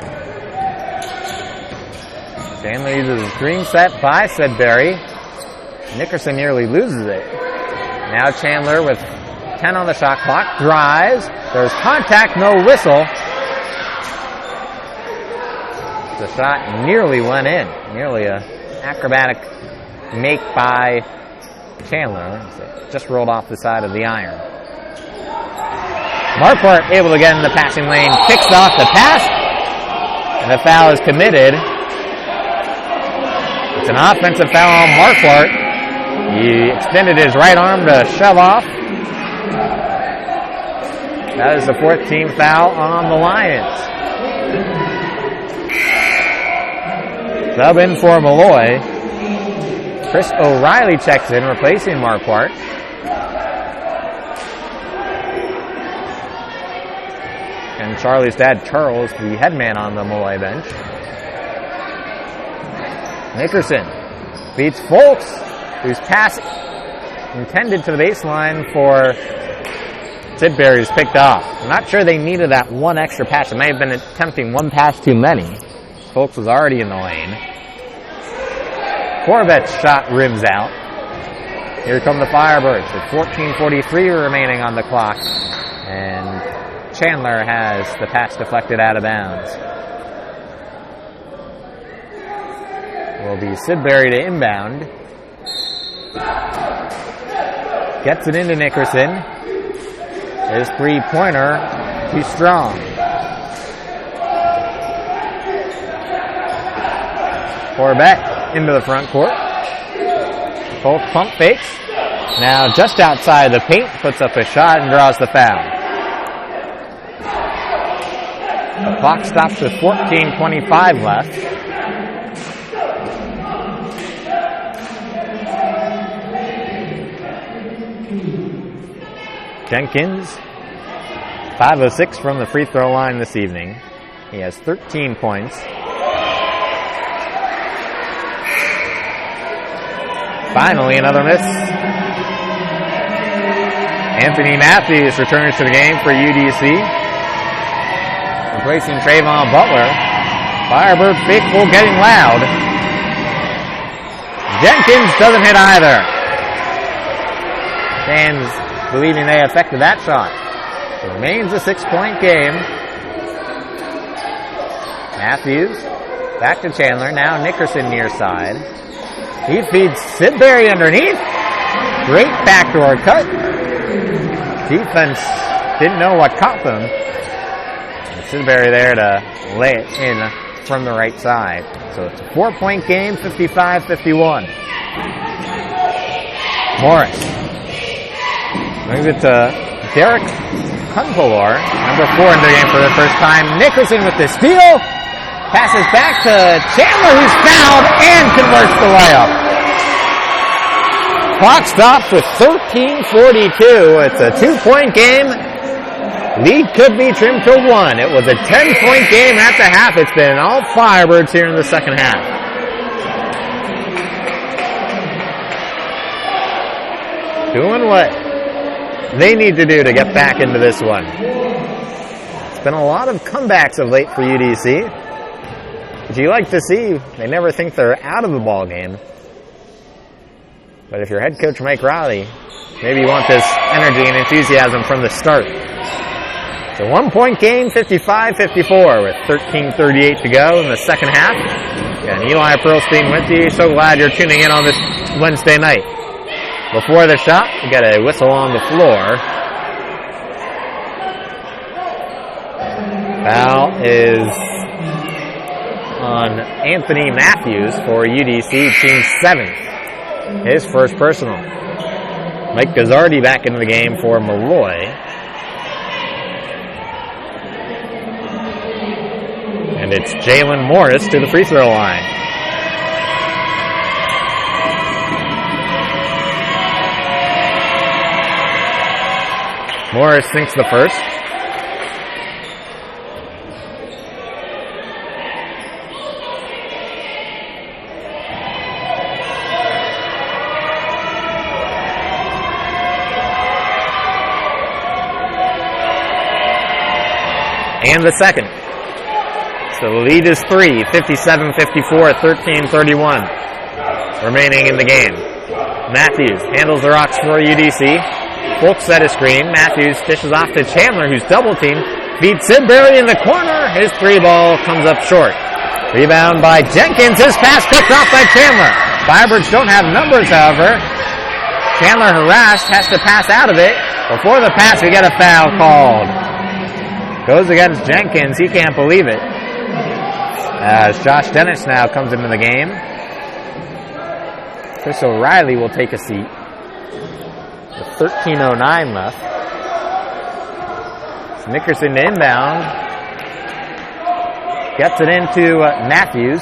Chandler uses a screen set by Sidbury. Nickerson nearly loses it. Now Chandler with 10 on the shot clock. Drives. There's contact, no whistle. The shot nearly went in. Nearly an acrobatic make by Chandler. It just rolled off the side of the iron. Marquardt able to get in the passing lane. Kicks off the pass. And the foul is committed. It's an offensive foul on Marquardt. He extended his right arm to shove off. That is the fourth team foul on the Lions. Sub in for Molloy. Chris O'Reilly checks in, replacing Marquardt. And Charlie's dad, Charles, the head man on the Molloy bench. Nickerson beats Folks, whose pass intended to the baseline for Sidbury is picked off. I'm not sure they needed that one extra pass. It may have been attempting one pass too many. Folks was already in the lane. Corbett's shot rims out. Here come the Firebirds with 14:43 remaining on the clock. And Chandler has the pass deflected out of bounds. Will be Sidbury to inbound. Gets it into Nickerson. His three-pointer too strong. Corbett into the front court. Both pump fakes. Now just outside the paint, puts up a shot and draws the foul. The clock stops with 14:25 left. Jenkins, 5 of 6 from the free throw line this evening. He has 13 points. Finally, another miss. Anthony Matthews returns to the game for UDC, replacing Trayvon Butler. Firebird faithful getting loud. Jenkins doesn't hit either. Fans believing they affected that shot. It remains a 6-point game. Matthews back to Chandler. Now Nickerson near side. He feeds Sidbury underneath. Great backdoor cut. Defense didn't know what caught them. And Sidbury there to lay it in from the right side. So it's a 4-point game, 55-51. Morris. Brings it to Derek Kunpolor, number 4 in the game for the first time. Nickerson with the steal. Passes back to Chandler, who's fouled and converts the layup. Clock stops with 13:42. It's a 2-point game. Lead could be trimmed to 1. It was a 10-point game at the half. It's been all Firebirds here in the second half. Doing what they need to do to get back into this one. It's been a lot of comebacks of late for UDC. But you like to see, they never think they're out of the ball game. But if you're head coach Mike Riley, maybe you want this energy and enthusiasm from the start. It's a 1-point game, 55-54, with 13:38 to go in the second half. And Eli Pearlstein with you. So glad you're tuning in on this Wednesday night. Before the shot, we got a whistle on the floor. Foul is on Anthony Matthews for UDC, team 7th. His first personal. Mike Gazzardi back into the game for Molloy. And it's Jalen Morris to the free throw line. Morris sinks the first. And the second. So the lead is 3, 57-54, 13-31 remaining in the game. Matthews handles the rocks for UDC. Fultz set a screen. Matthews dishes off to Chandler, who's double-teamed. Feeds Sidbury in the corner. His 3-ball comes up short. Rebound by Jenkins. His pass picked off by Chandler. Firebirds don't have numbers, however. Chandler harassed, has to pass out of it. Before the pass, we get a foul called. Goes against Jenkins. He can't believe it. As Josh Dennis now comes into the game. Chris O'Reilly will take a seat. With 13:09 left. It's Nickerson to inbound. Gets it into Matthews.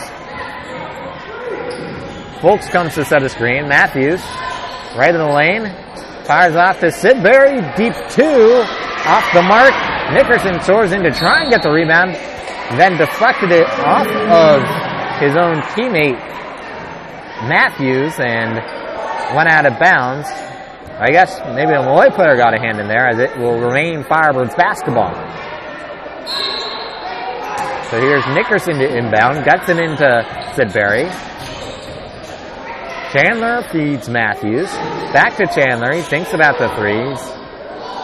Fultz comes to set a screen. Matthews, right in the lane. Fires off to Sidbury. Deep 2. Off the mark. Nickerson soars in to try and get the rebound. Then deflected it off of his own teammate, Matthews, and went out of bounds. I guess maybe a Molloy player got a hand in there, as it will remain Firebirds basketball. So here's Nickerson to inbound. Gets it into Sidbury. Chandler feeds Matthews. Back to Chandler. He thinks about the threes.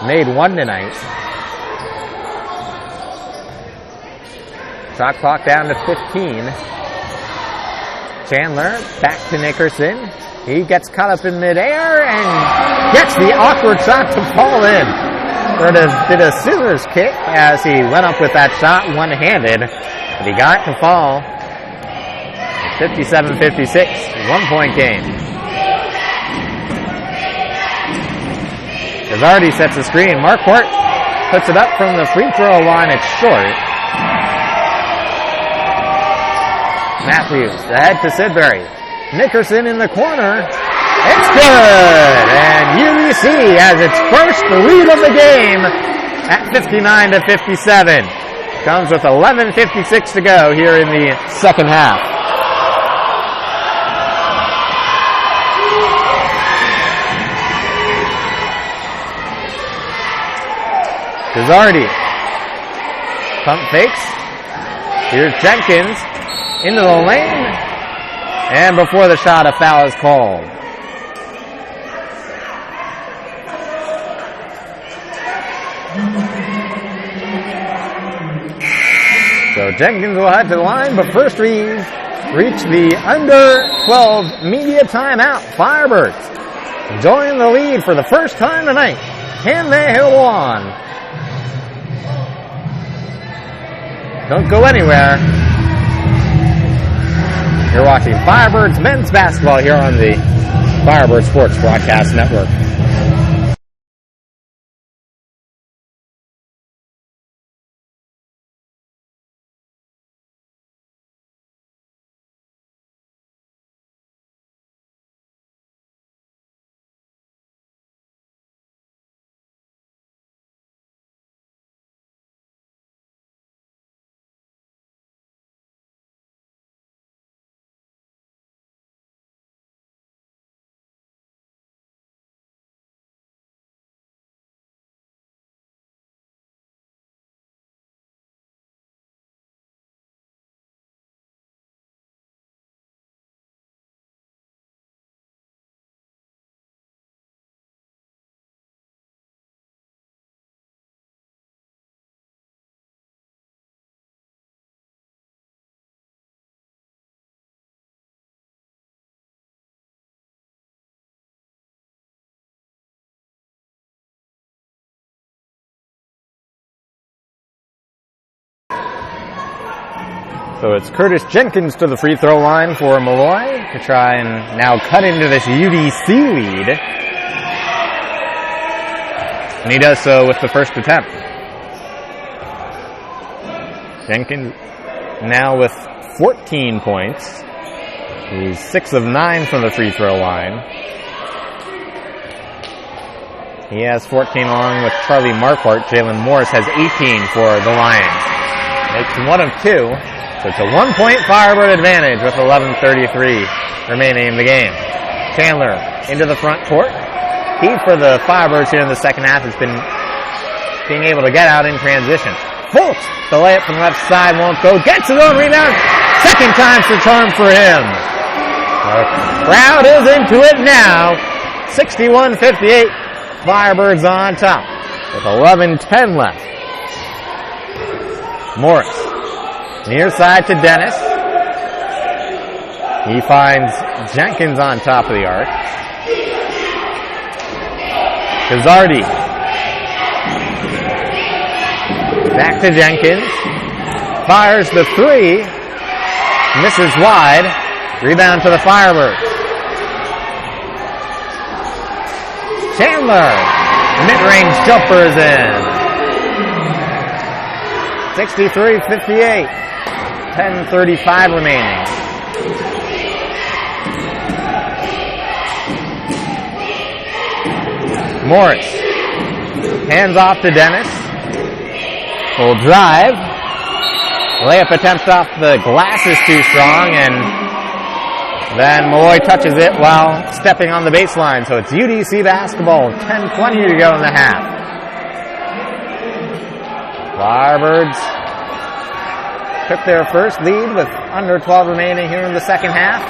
Made one tonight. Shot clock down to 15. Chandler back to Nickerson. He gets caught up in midair and gets the awkward shot to fall in. Sort of did a scissors kick as he went up with that shot one-handed. But he got it to fall. 57-56, 1-point game. Gazzardi sets the screen. Marquardt puts it up from the free throw line. It's short. Matthews ahead to Sidbury. Nickerson in the corner. It's good! And UDC has its first lead of the game at 59-57. Comes with 11:56 to go here in the second half. Gazzardi. Pump fakes. Here's Jenkins into the lane. And before the shot, a foul is called. So Jenkins will head to the line, but first we reach the under 12 media timeout. Firebirds enjoying the lead for the first time tonight. Can they hold on? Don't go anywhere. You're watching Firebirds men's basketball here on the Firebird Sports Broadcast Network. So it's Curtis Jenkins to the free throw line for Molloy to try and now cut into this UDC lead. And he does so with the first attempt. Jenkins now with 14 points. He's 6 of 9 from the free throw line. He has 14 along with Charlie Marquardt. Jalen Morris has 18 for the Lions. Makes 1 of 2. So it's a 1-point Firebird advantage with 11:33 remaining in the game. Chandler into the front court. Key for the Firebirds here in the second half has been being able to get out in transition. Fultz, the layup from the left side won't go. Gets his own rebound. Second time's the charm for him. The crowd is into it now. 61-58. Firebirds on top with 11:10 left. Morris. Near side to Dennis. He finds Jenkins on top of the arc. Gazzardi. Back to Jenkins. Fires the three. Misses wide. Rebound to the Firebirds. Chandler. Mid-range jumper is in. 63-58. 10:35 remaining. Morris. Hands off to Dennis. Full drive. Layup attempt off the glass is too strong, and then Molloy touches it while stepping on the baseline. So it's UDC basketball. 10:20 to go in the half. Firebirds took their first lead with under 12 remaining here in the second half.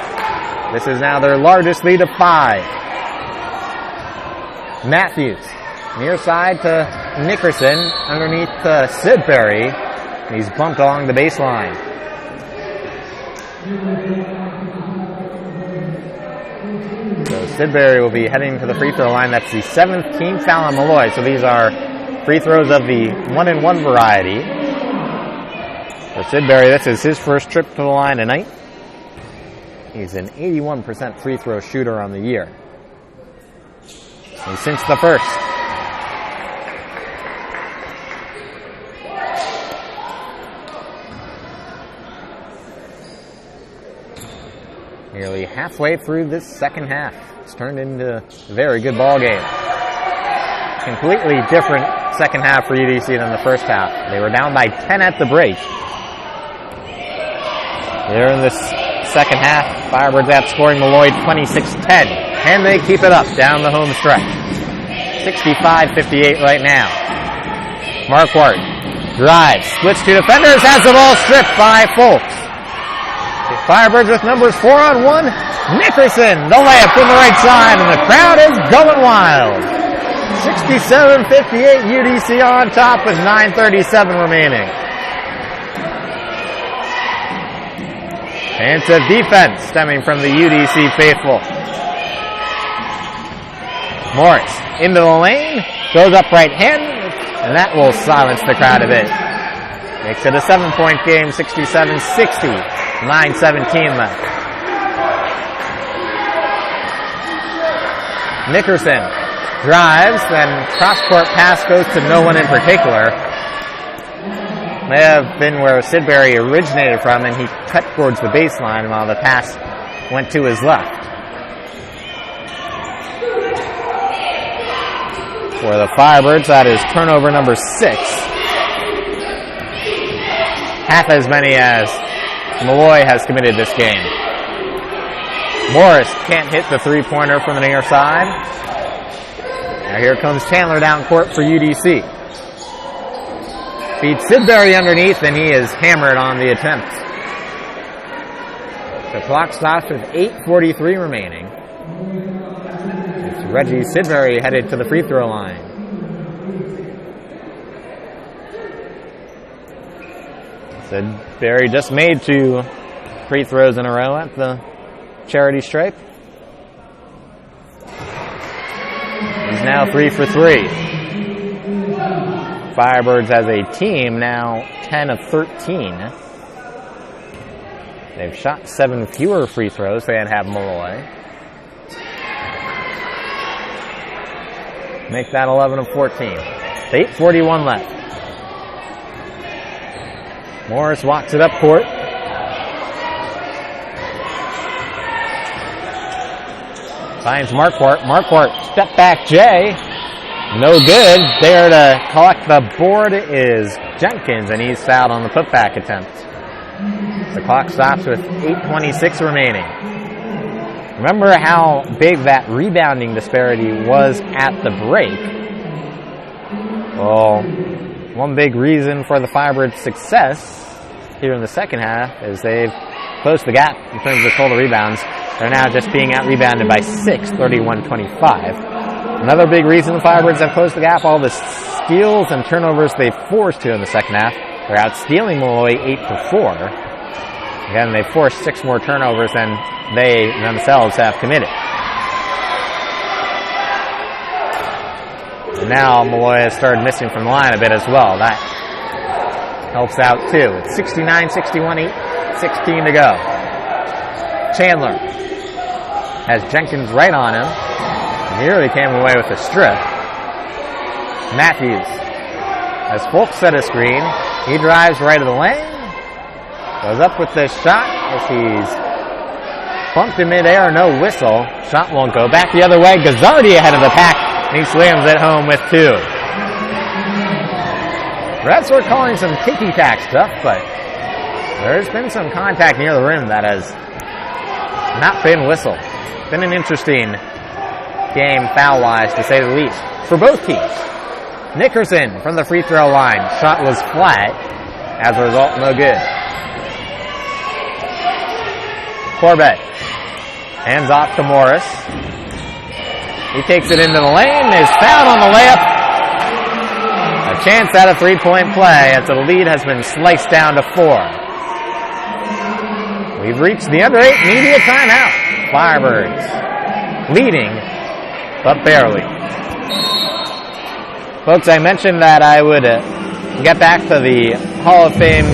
This is now their largest lead of 5. Matthews, near side to Nickerson, underneath to Sidbury. He's bumped along the baseline. So Sidbury will be heading to the free throw line. That's the 7th team foul on Molloy. So these are free throws of the 1-and-1 variety. For Sidbury, this is his first trip to the line tonight. He's an 81% free throw shooter on the year. And since the first. Nearly halfway through this second half. It's turned into a very good ball game. Completely different second half for UDC than the first half. They were down by 10 at the break. Here in this second half, Firebirds outscoring Molloy 26-10. And they keep it up down the home stretch. 65-58 right now. Marquardt drives, switch to defenders, has the ball stripped by Folks. Firebirds with numbers 4-on-1. Nickerson, the layup from the right side, and the crowd is going wild. 67-58, UDC on top with 9:37 remaining. Expansive defense stemming from the UDC faithful. Morris into the lane, goes up right hand, and that will silence the crowd a bit. Makes it a 7-point game, 67-60, 9:17 left. Nickerson drives, then cross-court pass goes to no one in particular. May have been where Sidbury originated from, and he cut towards the baseline while the pass went to his left. For the Firebirds, that is turnover number 6. Half as many as Molloy has committed this game. Morris can't hit the three-pointer from the near side. Now here comes Chandler down court for UDC. Beats Sidbury underneath, and he is hammered on the attempt. The clock stops with 8:43 remaining. It's Reggie Sidbury headed to the free throw line. Sidbury just made 2 free throws in a row at the charity stripe. He's now 3 for 3. Firebirds as a team now 10 of 13. They've shot 7 fewer free throws than have Molloy. Make that 11 of 14. 8:41 left. Morris walks it up court. Finds Marquardt. Marquardt, step back J. No good. There to collect the board is Jenkins, and he's fouled on the putback attempt. The clock stops with 8:26 remaining. Remember how big that rebounding disparity was at the break? Well, one big reason for the Firebirds' success here in the second half is they've closed the gap in terms of total rebounds. They're now just being out-rebounded by 6, 31-25. Another big reason the Firebirds have closed the gap, all the steals and turnovers they've forced here in the second half. They're out-stealing Molloy 8-4. Again, they've forced 6 more turnovers than they themselves have committed. And now Molloy has started missing from the line a bit as well. That helps out too. It's 69-61, 8:16 to go. Chandler has Jenkins right on him. Nearly came away with a strip. Matthews has Folks set a screen. He drives right of the lane. Goes up with this shot as he's bumped in midair, no whistle. Shot won't go. Back the other way. Gazzardi ahead of the pack. And he slams it home with 2. Refs were calling some ticky-tack stuff, but there's been some contact near the rim that has not been whistled. Been an interesting game foul-wise, to say the least, for both teams. Nickerson from the free throw line. Shot was flat. As a result, no good. Corbett hands off to Morris. He takes it into the lane, is fouled on the layup. A chance at a 3-point play as the lead has been sliced down to 4. We've reached the under 8 media timeout. Firebirds leading, but barely. Folks, I mentioned that I would get back to the Hall of Fame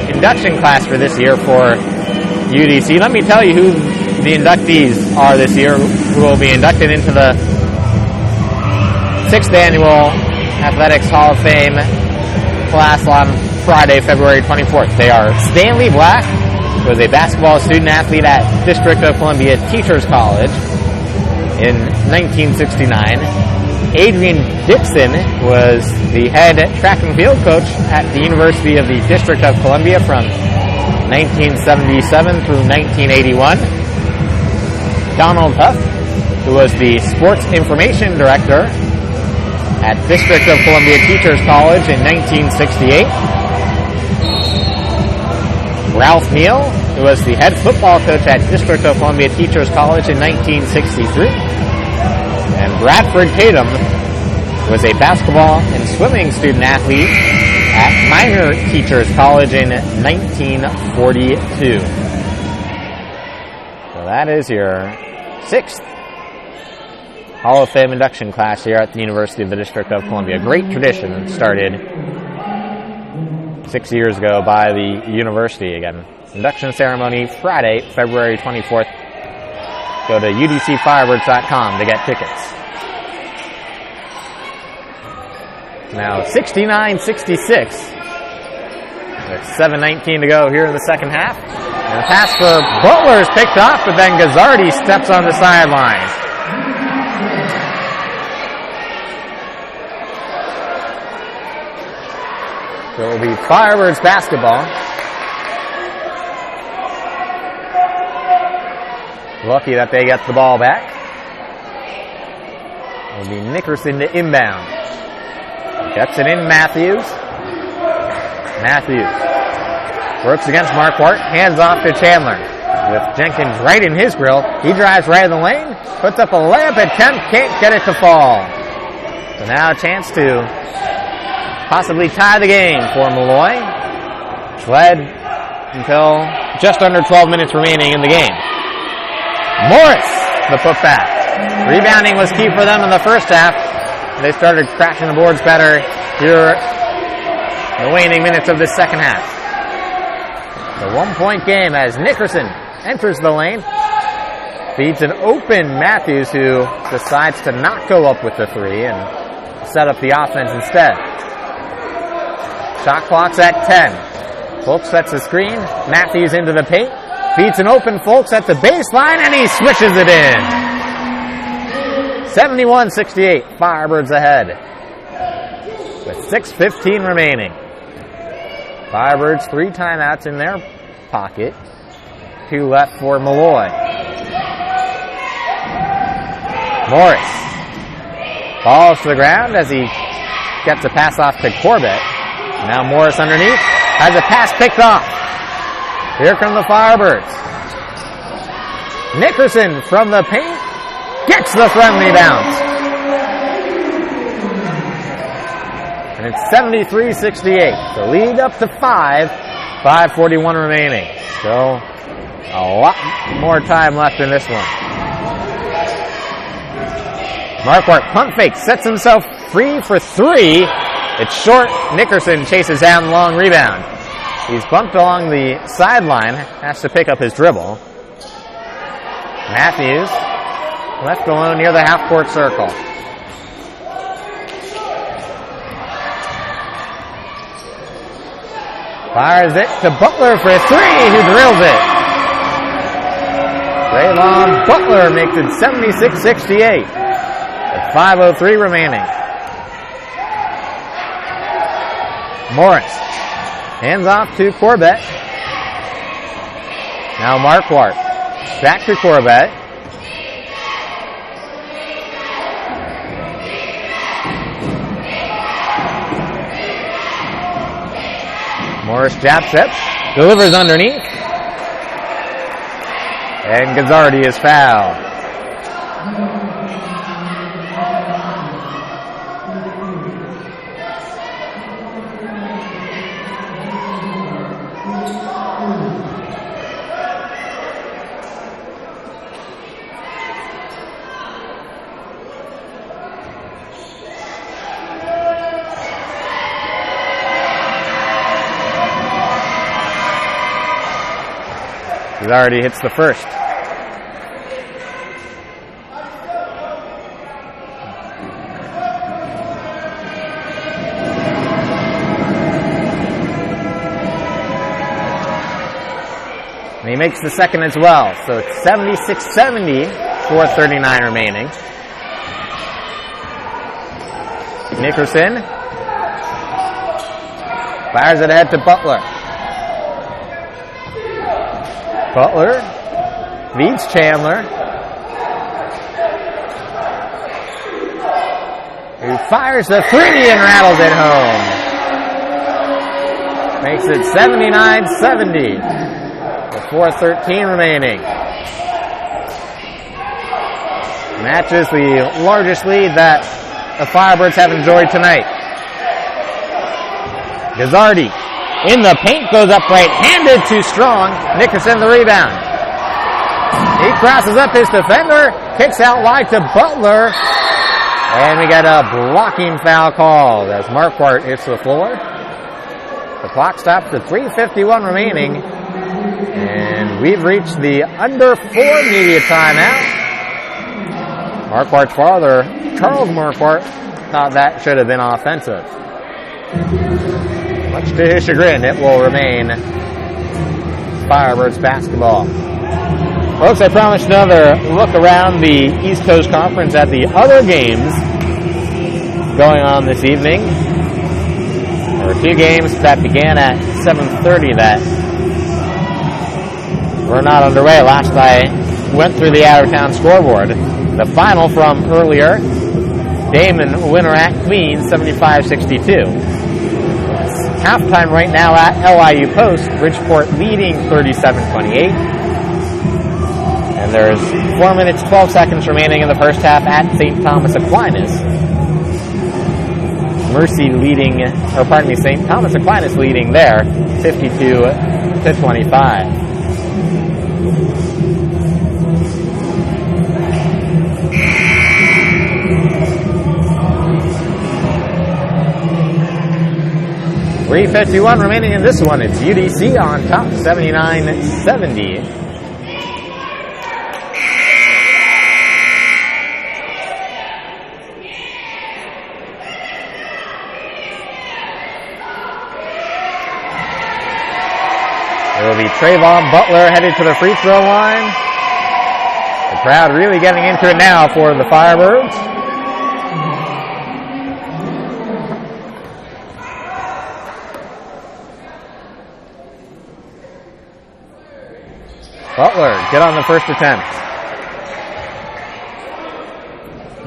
induction class for this year for UDC. Let me tell you who the inductees are this year, who will be inducted into the 6th Annual Athletics Hall of Fame class on Friday, February 24th. They are Stanley Black, was a basketball student athlete at District of Columbia Teachers College in 1969. Adrian Dixon was the head track and field coach at the University of the District of Columbia from 1977 through 1981. Donald Huff, who was the sports information director at District of Columbia Teachers College in 1968. Ralph Neal, who was the head football coach at District of Columbia Teachers College in 1963. And Bradford Tatum was a basketball and swimming student athlete at Minor Teachers College in 1942. So that is your 6th Hall of Fame induction class here at the University of the District of Columbia. Great tradition started 6 years ago by the university again. Induction ceremony Friday, February 24th. Go to udcfirebirds.com to get tickets. Now 69-66. With 7:19 to go here in the second half. And the pass for Butler is picked off, but then Gazzardi steps on the sideline. So it will be Firebirds basketball. Lucky that they get the ball back. It will be Nickerson to inbound. Gets it in Matthews. Matthews works against Marquardt. Hands off to Chandler. With Jenkins right in his grill. He drives right in the lane. Puts up a layup attempt. Can't get it to fall. So now a chance to possibly tie the game for Molloy. Led until just under 12 minutes remaining in the game. Morris, the putback. Rebounding was key for them in the first half. They started crashing the boards better here in the waning minutes of the second half. The 1-point game as Nickerson enters the lane. Feeds an open Matthews, who decides to not go up with the three and set up the offense instead. Shot clock's at 10. Fulks sets the screen. Matthews into the paint. Feeds an open Fulks at the baseline, and he swishes it in. 71-68. Firebirds ahead with 6:15 remaining. Firebirds 3 timeouts in their pocket. 2 left for Molloy. Morris falls to the ground as he gets a pass off to Corbett. Now Morris underneath has a pass picked off. Here come the Firebirds. Nickerson from the paint gets the friendly bounce. And it's 73-68. The lead up to 5. 5:41 remaining. So a lot more time left in this one. Marquardt pump fake, sets himself free for 3. It's short. Nickerson chases down the long rebound. He's bumped along the sideline, has to pick up his dribble. Matthews left alone near the half-court circle. Fires it to Butler for a 3, who drills it. Traylon Butler makes it 76-68. With 5:03 remaining. Morris hands off to Corbett. Now Marquardt. Back to Corbett. Morris jab steps, delivers underneath, and Gazzardi is fouled. Gazzardi hits the first. He makes the second as well. So it's 76-70, 4:39 remaining. Nickerson fires it ahead to Butler. Butler leads Chandler, who fires the three and rattles it home. Makes it 79-70 with 4:13 remaining. Matches the largest lead that the Firebirds have enjoyed tonight. Gazzardi in the paint, goes up right-handed, too strong. Nickerson the rebound. He crosses up his defender, kicks out wide to Butler, and we got a blocking foul called as Marquardt hits the floor. The clock stops at 3:51 remaining, and we've reached the under 4 media timeout. Marquardt's father, Charles Marquardt, thought that should have been offensive. Much to his chagrin, it will remain Firebirds basketball. Folks, I promised another look around the East Coast Conference at the other games going on this evening. There were 2 games that began at 7:30 that were not underway. Last I went through the out-of-town scoreboard. The final from earlier, Damon winner at Queens, 75-62. Halftime right now at LIU Post, Bridgeport leading 37-28. And there's 4 minutes, 12 seconds remaining in the first half at St. Thomas Aquinas. St. Thomas Aquinas leading there, 52-25. .351 remaining in this one. It's UDC on top, 79-70. It will be Trayvon Butler headed to the free throw line. The crowd really getting into it now for the Firebirds. Butler, get on the first attempt.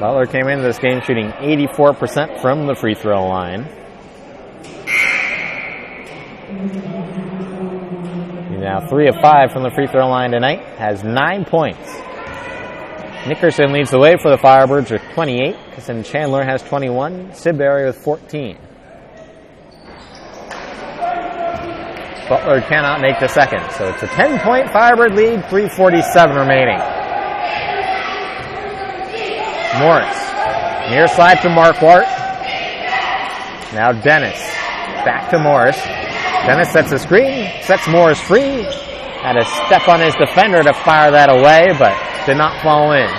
Butler came into this game shooting 84% from the free throw line. He's now 3 of 5 from the free throw line tonight, has 9 points. Nickerson leads the way for the Firebirds with 28. Kasson Chandler has 21. Sidbury with 14. Butler cannot make the second, so it's a 10-point Firebird lead, 3:47 remaining. Morris, near slide to Marquardt. Now Dennis, back to Morris. Dennis sets a screen, sets Morris free. Had to step on his defender to fire that away, but did not fall in.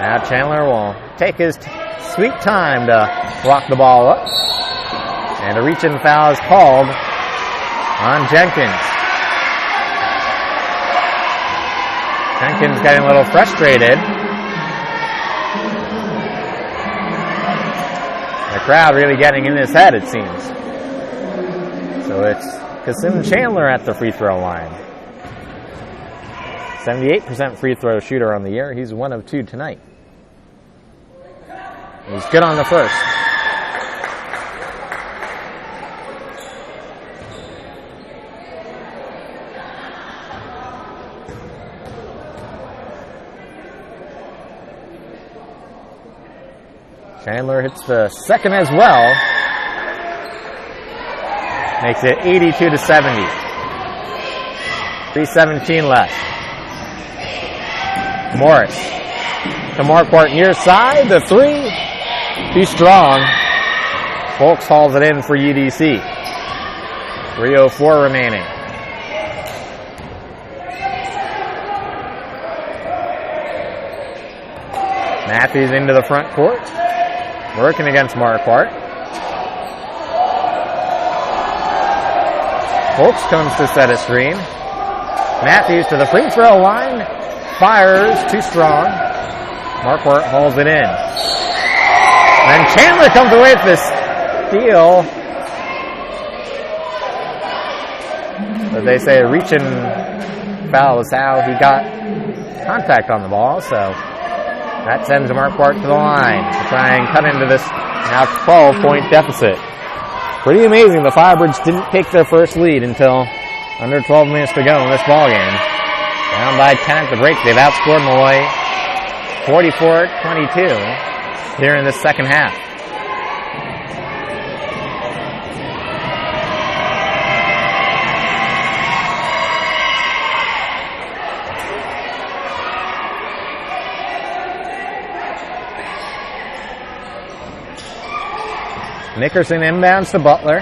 Now Chandler will take his sweet time to walk the ball up. And a reach-in foul is called on Jenkins. Jenkins getting a little frustrated. The crowd really getting in his head, it seems. So it's Kasson Chandler at the free throw line. 78% free throw shooter on the year. He's 1 of 2 tonight. He's good on the first. Chandler hits the second as well. Makes it 82-70. 3:17 left. Morris to Marquardt near side. The three. Too strong. Folks hauls it in for UDC. 3:04 remaining. Matthews into the front court. Working against Marquardt. Folks comes to set a screen. Matthews to the free throw line. Fires, too strong. Marquardt hauls it in. Then Chandler comes away with this steal. But they say a reaching foul is how he got contact on the ball, so that sends Marquardt to the line to try and cut into this now 12-point deficit. Pretty amazing the Firebirds didn't take their first lead until under 12 minutes to go in this ballgame. Down by 10 at the break. They've outscored Molloy 44-22 here in the second half. Nickerson inbounds to Butler.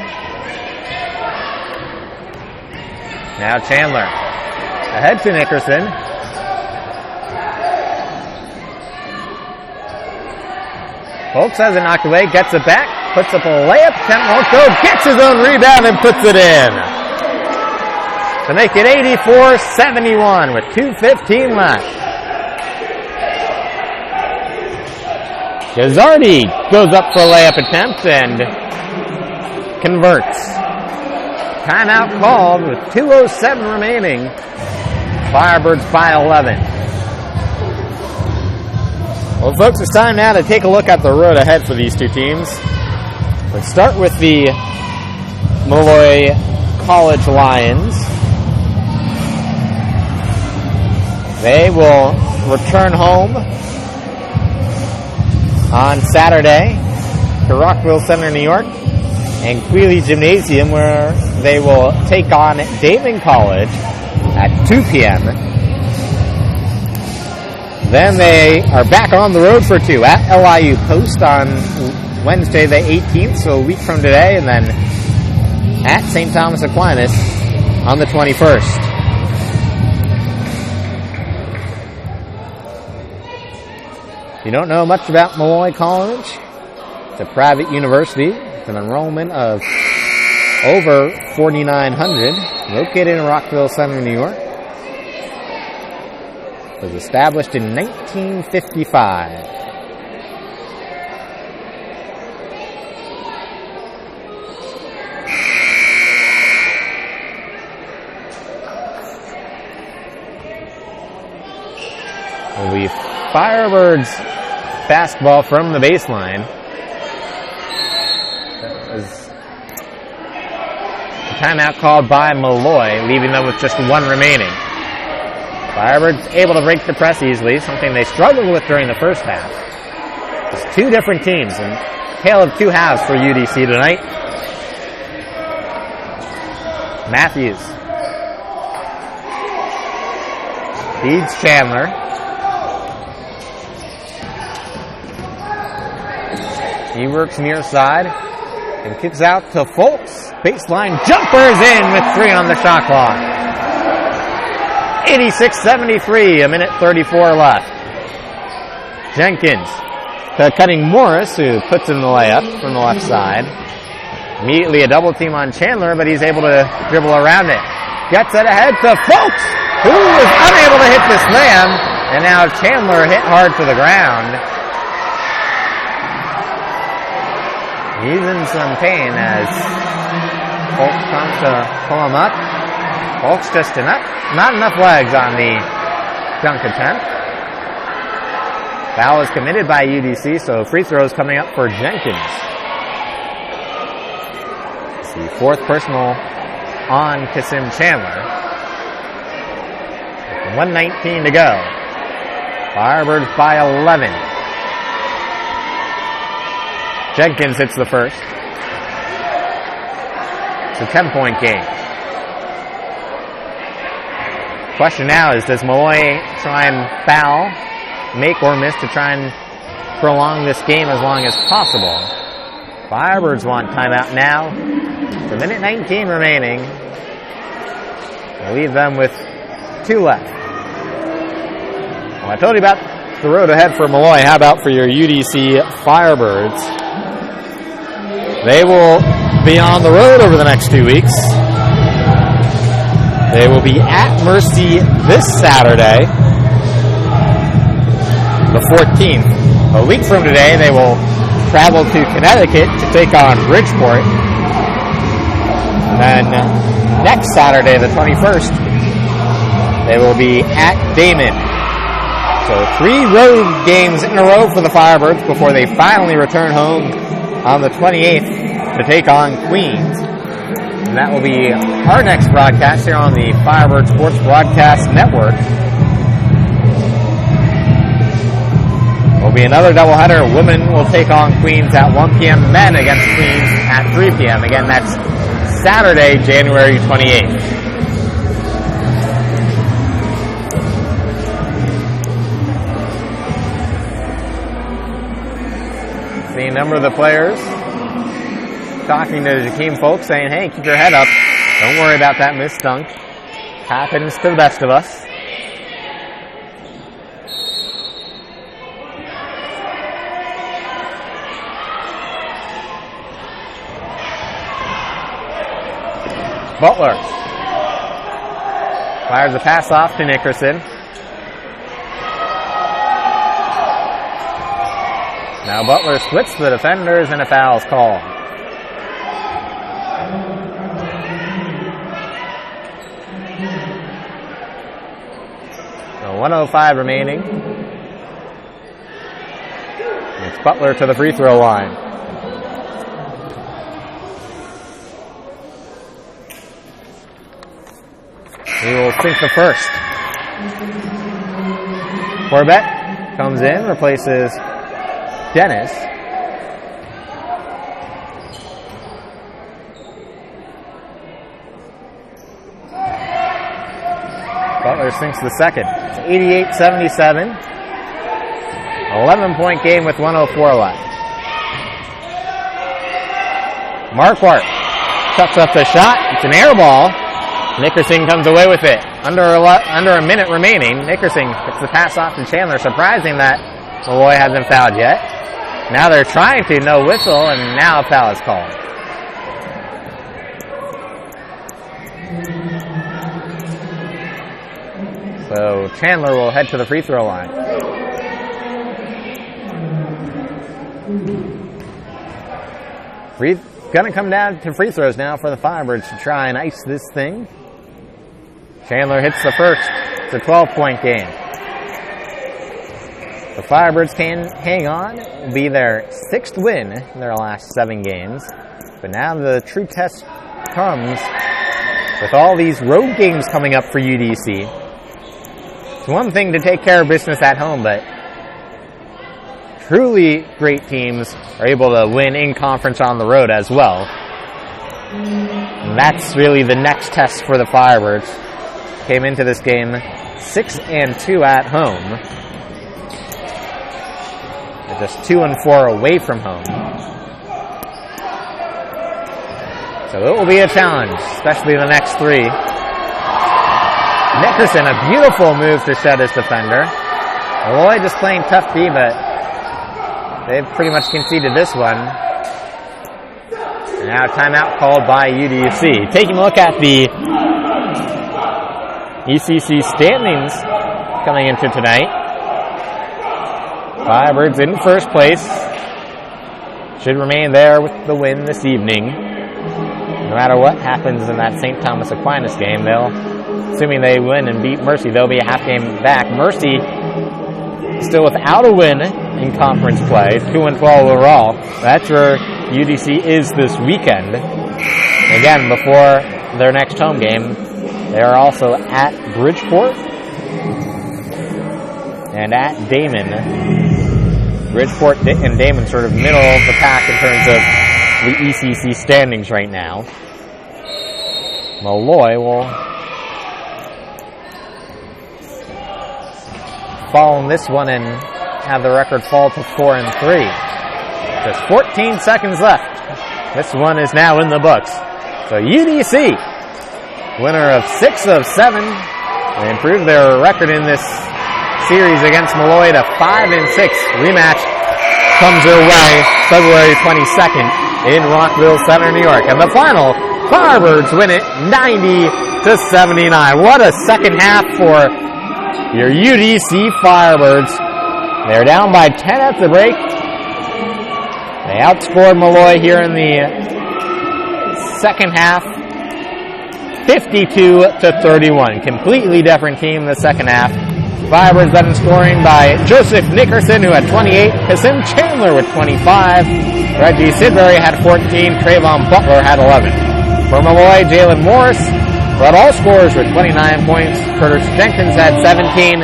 Now Chandler. Ahead to Nickerson. Folks has it knocked away, gets it back, puts up a layup, attempt won't go, gets his own rebound and puts it in. To make it 84-71 with 2:15 left. Gazzardi goes up for a layup attempt and converts. Timeout called with 2:07 remaining. Firebirds by 11. Well, folks, it's time now to take a look at the road ahead for these two teams. Let's start with the Molloy College Lions. They will return home on Saturday to Rockville Center, New York, and Quealy Gymnasium, where they will take on Damon College at 2 p.m. Then they are back on the road for 2 at LIU Post on Wednesday the 18th, so a week from today, and then at St. Thomas Aquinas on the 21st. If you don't know much about Molloy College, it's a private university with an enrollment of over 4,900, located in Rockville Center, New York. It was established in 1955. Will be Firebirds basketball from the baseline. That was a timeout called by Molloy, leaving them with just 1 remaining. Firebirds able to break the press easily, something they struggled with during the first half. It's 2 different teams, and tale of 2 halves for UDC tonight. Matthews feeds Chandler. He works near side and kicks out to Folks. Baseline jumpers in with 3 on the shot clock. 86-73, a minute 34 left. Jenkins to cutting Morris, who puts in the layup from the left side. Immediately a double team on Chandler, but he's able to dribble around it. Gets it ahead to Folks, who was unable to hit the slam, and now Chandler hit hard to the ground. He's in some pain as Folks comes to pull him up. Folks just not enough legs on the dunk attempt. Foul is committed by UDC, so free throws coming up for Jenkins. It's the 4th personal on Kasim Chandler. With 1:19 to go. Firebirds by 11. Jenkins hits the first. It's a 10-point game. Question now is, does Molloy try and foul, make or miss to try and prolong this game as long as possible? Firebirds want timeout now. It's a minute 19 remaining. We'll leave them with 2 left. Well, I told you about the road ahead for Molloy. How about for your UDC Firebirds? They will be on the road over the next 2 weeks. They will be at Mercy this Saturday, the 14th. A week from today, they will travel to Connecticut to take on Bridgeport. And then next Saturday, the 21st, they will be at Damon. So 3 road games in a row for the Firebirds before they finally return home on the 28th to take on Queens. And that will be our next broadcast here on the Firebird Sports Broadcast Network. Will be another doubleheader. Women will take on Queens at 1 p.m. Men against Queens at 3 p.m. Again, that's Saturday, January 28th. See a number of the players talking to the Jakeem folks, saying, hey, keep your head up. Don't worry about that missed dunk. Happens to the best of us. Butler fires a pass off to Nickerson. Now Butler splits the defenders and a foul's called. So 1:05 remaining. It's Butler to the free throw line. He will sink the first. Corbett comes in, replaces Dennis. Butler sinks the second. It's 88-77. 11-point game with 1:04 left. Marquardt chucks up the shot. It's an air ball. Nickerson comes away with it. Under a minute remaining, Nickerson gets the pass off to Chandler. Surprising that Molloy hasn't fouled yet. Now they're trying to, no whistle, and now a foul is called. So Chandler will head to the free throw line. Going to come down to free throws now for the Firebirds to try and ice this thing. Chandler hits the first. It's a 12-point game. The Firebirds can hang on. It will be their 6th win in their last 7 games. But now the true test comes with all these road games coming up for UDC. It's one thing to take care of business at home, but truly great teams are able to win in conference on the road as well. And that's really the next test for the Firebirds. Came into this game 6-2 at home. They're just 2-4 away from home. So it will be a challenge, especially the next 3. Nickerson, a beautiful move to shut his defender. Molloy just playing tough D, but they've pretty much conceded this one. And now timeout called by UDC. Taking a look at the ECC standings coming into tonight. Firebirds in first place. Should remain there with the win this evening. No matter what happens in that St. Thomas Aquinas game, assuming they win and beat Mercy, they'll be a half game back. Mercy still without a win in conference play, 2-12 overall. That's where UDC is this weekend. Again, before their next home game, they are also at Bridgeport and at Damon. Bridgeport and Damon sort of middle of the pack in terms of the ECC standings right now. Molloy will fall in this one and have the record fall to 4-3. Just 14 seconds left. This one is now in the books. So UDC, winner of 6 of 7. They improved their record in this series against Molloy to 5-6. Rematch comes their way February 22nd in Rockville Center, New York. And the final, Firebirds win it 90 79. What a second half for your UDC Firebirds. They're down by 10 at the break. They outscored Molloy here in the second half, 52-31. Completely different team in the second half. Firebirds led in scoring by Joseph Nickerson, who had 28. Kasim Chandler with 25. Reggie Sidbury had 14. Trayvon Butler had 11. For Molloy, Jalen Morris led all scorers with 29 points. Curtis Jenkins had 17.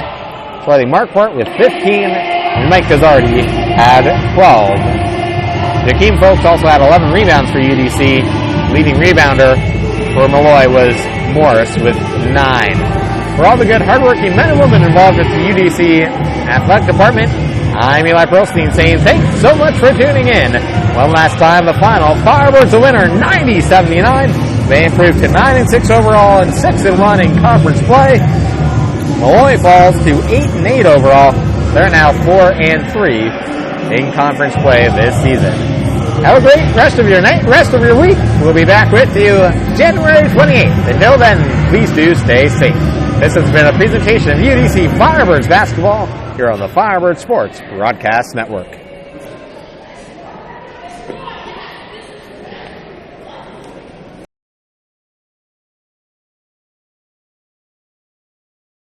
Charlie Marquardt with 15. And Mike Gazzardi had 12. Jakeem Folks also had 11 rebounds for UDC. Leading rebounder for Molloy was Morris with 9. For all the good, hardworking men and women involved with the UDC Athletic Department, I'm Eli Pearlstein saying thanks so much for tuning in. One last time, the final. Firebirds a winner, 90-79. They improved to 9-6 overall and 6-1 in conference play. Molloy falls to 8-8 overall. They're now 4-3 in conference play this season. Have a great rest of your night, rest of your week. We'll be back with you January 28th. Until then, please do stay safe. This has been a presentation of UDC Firebirds basketball here on the Firebird Sports Broadcast Network.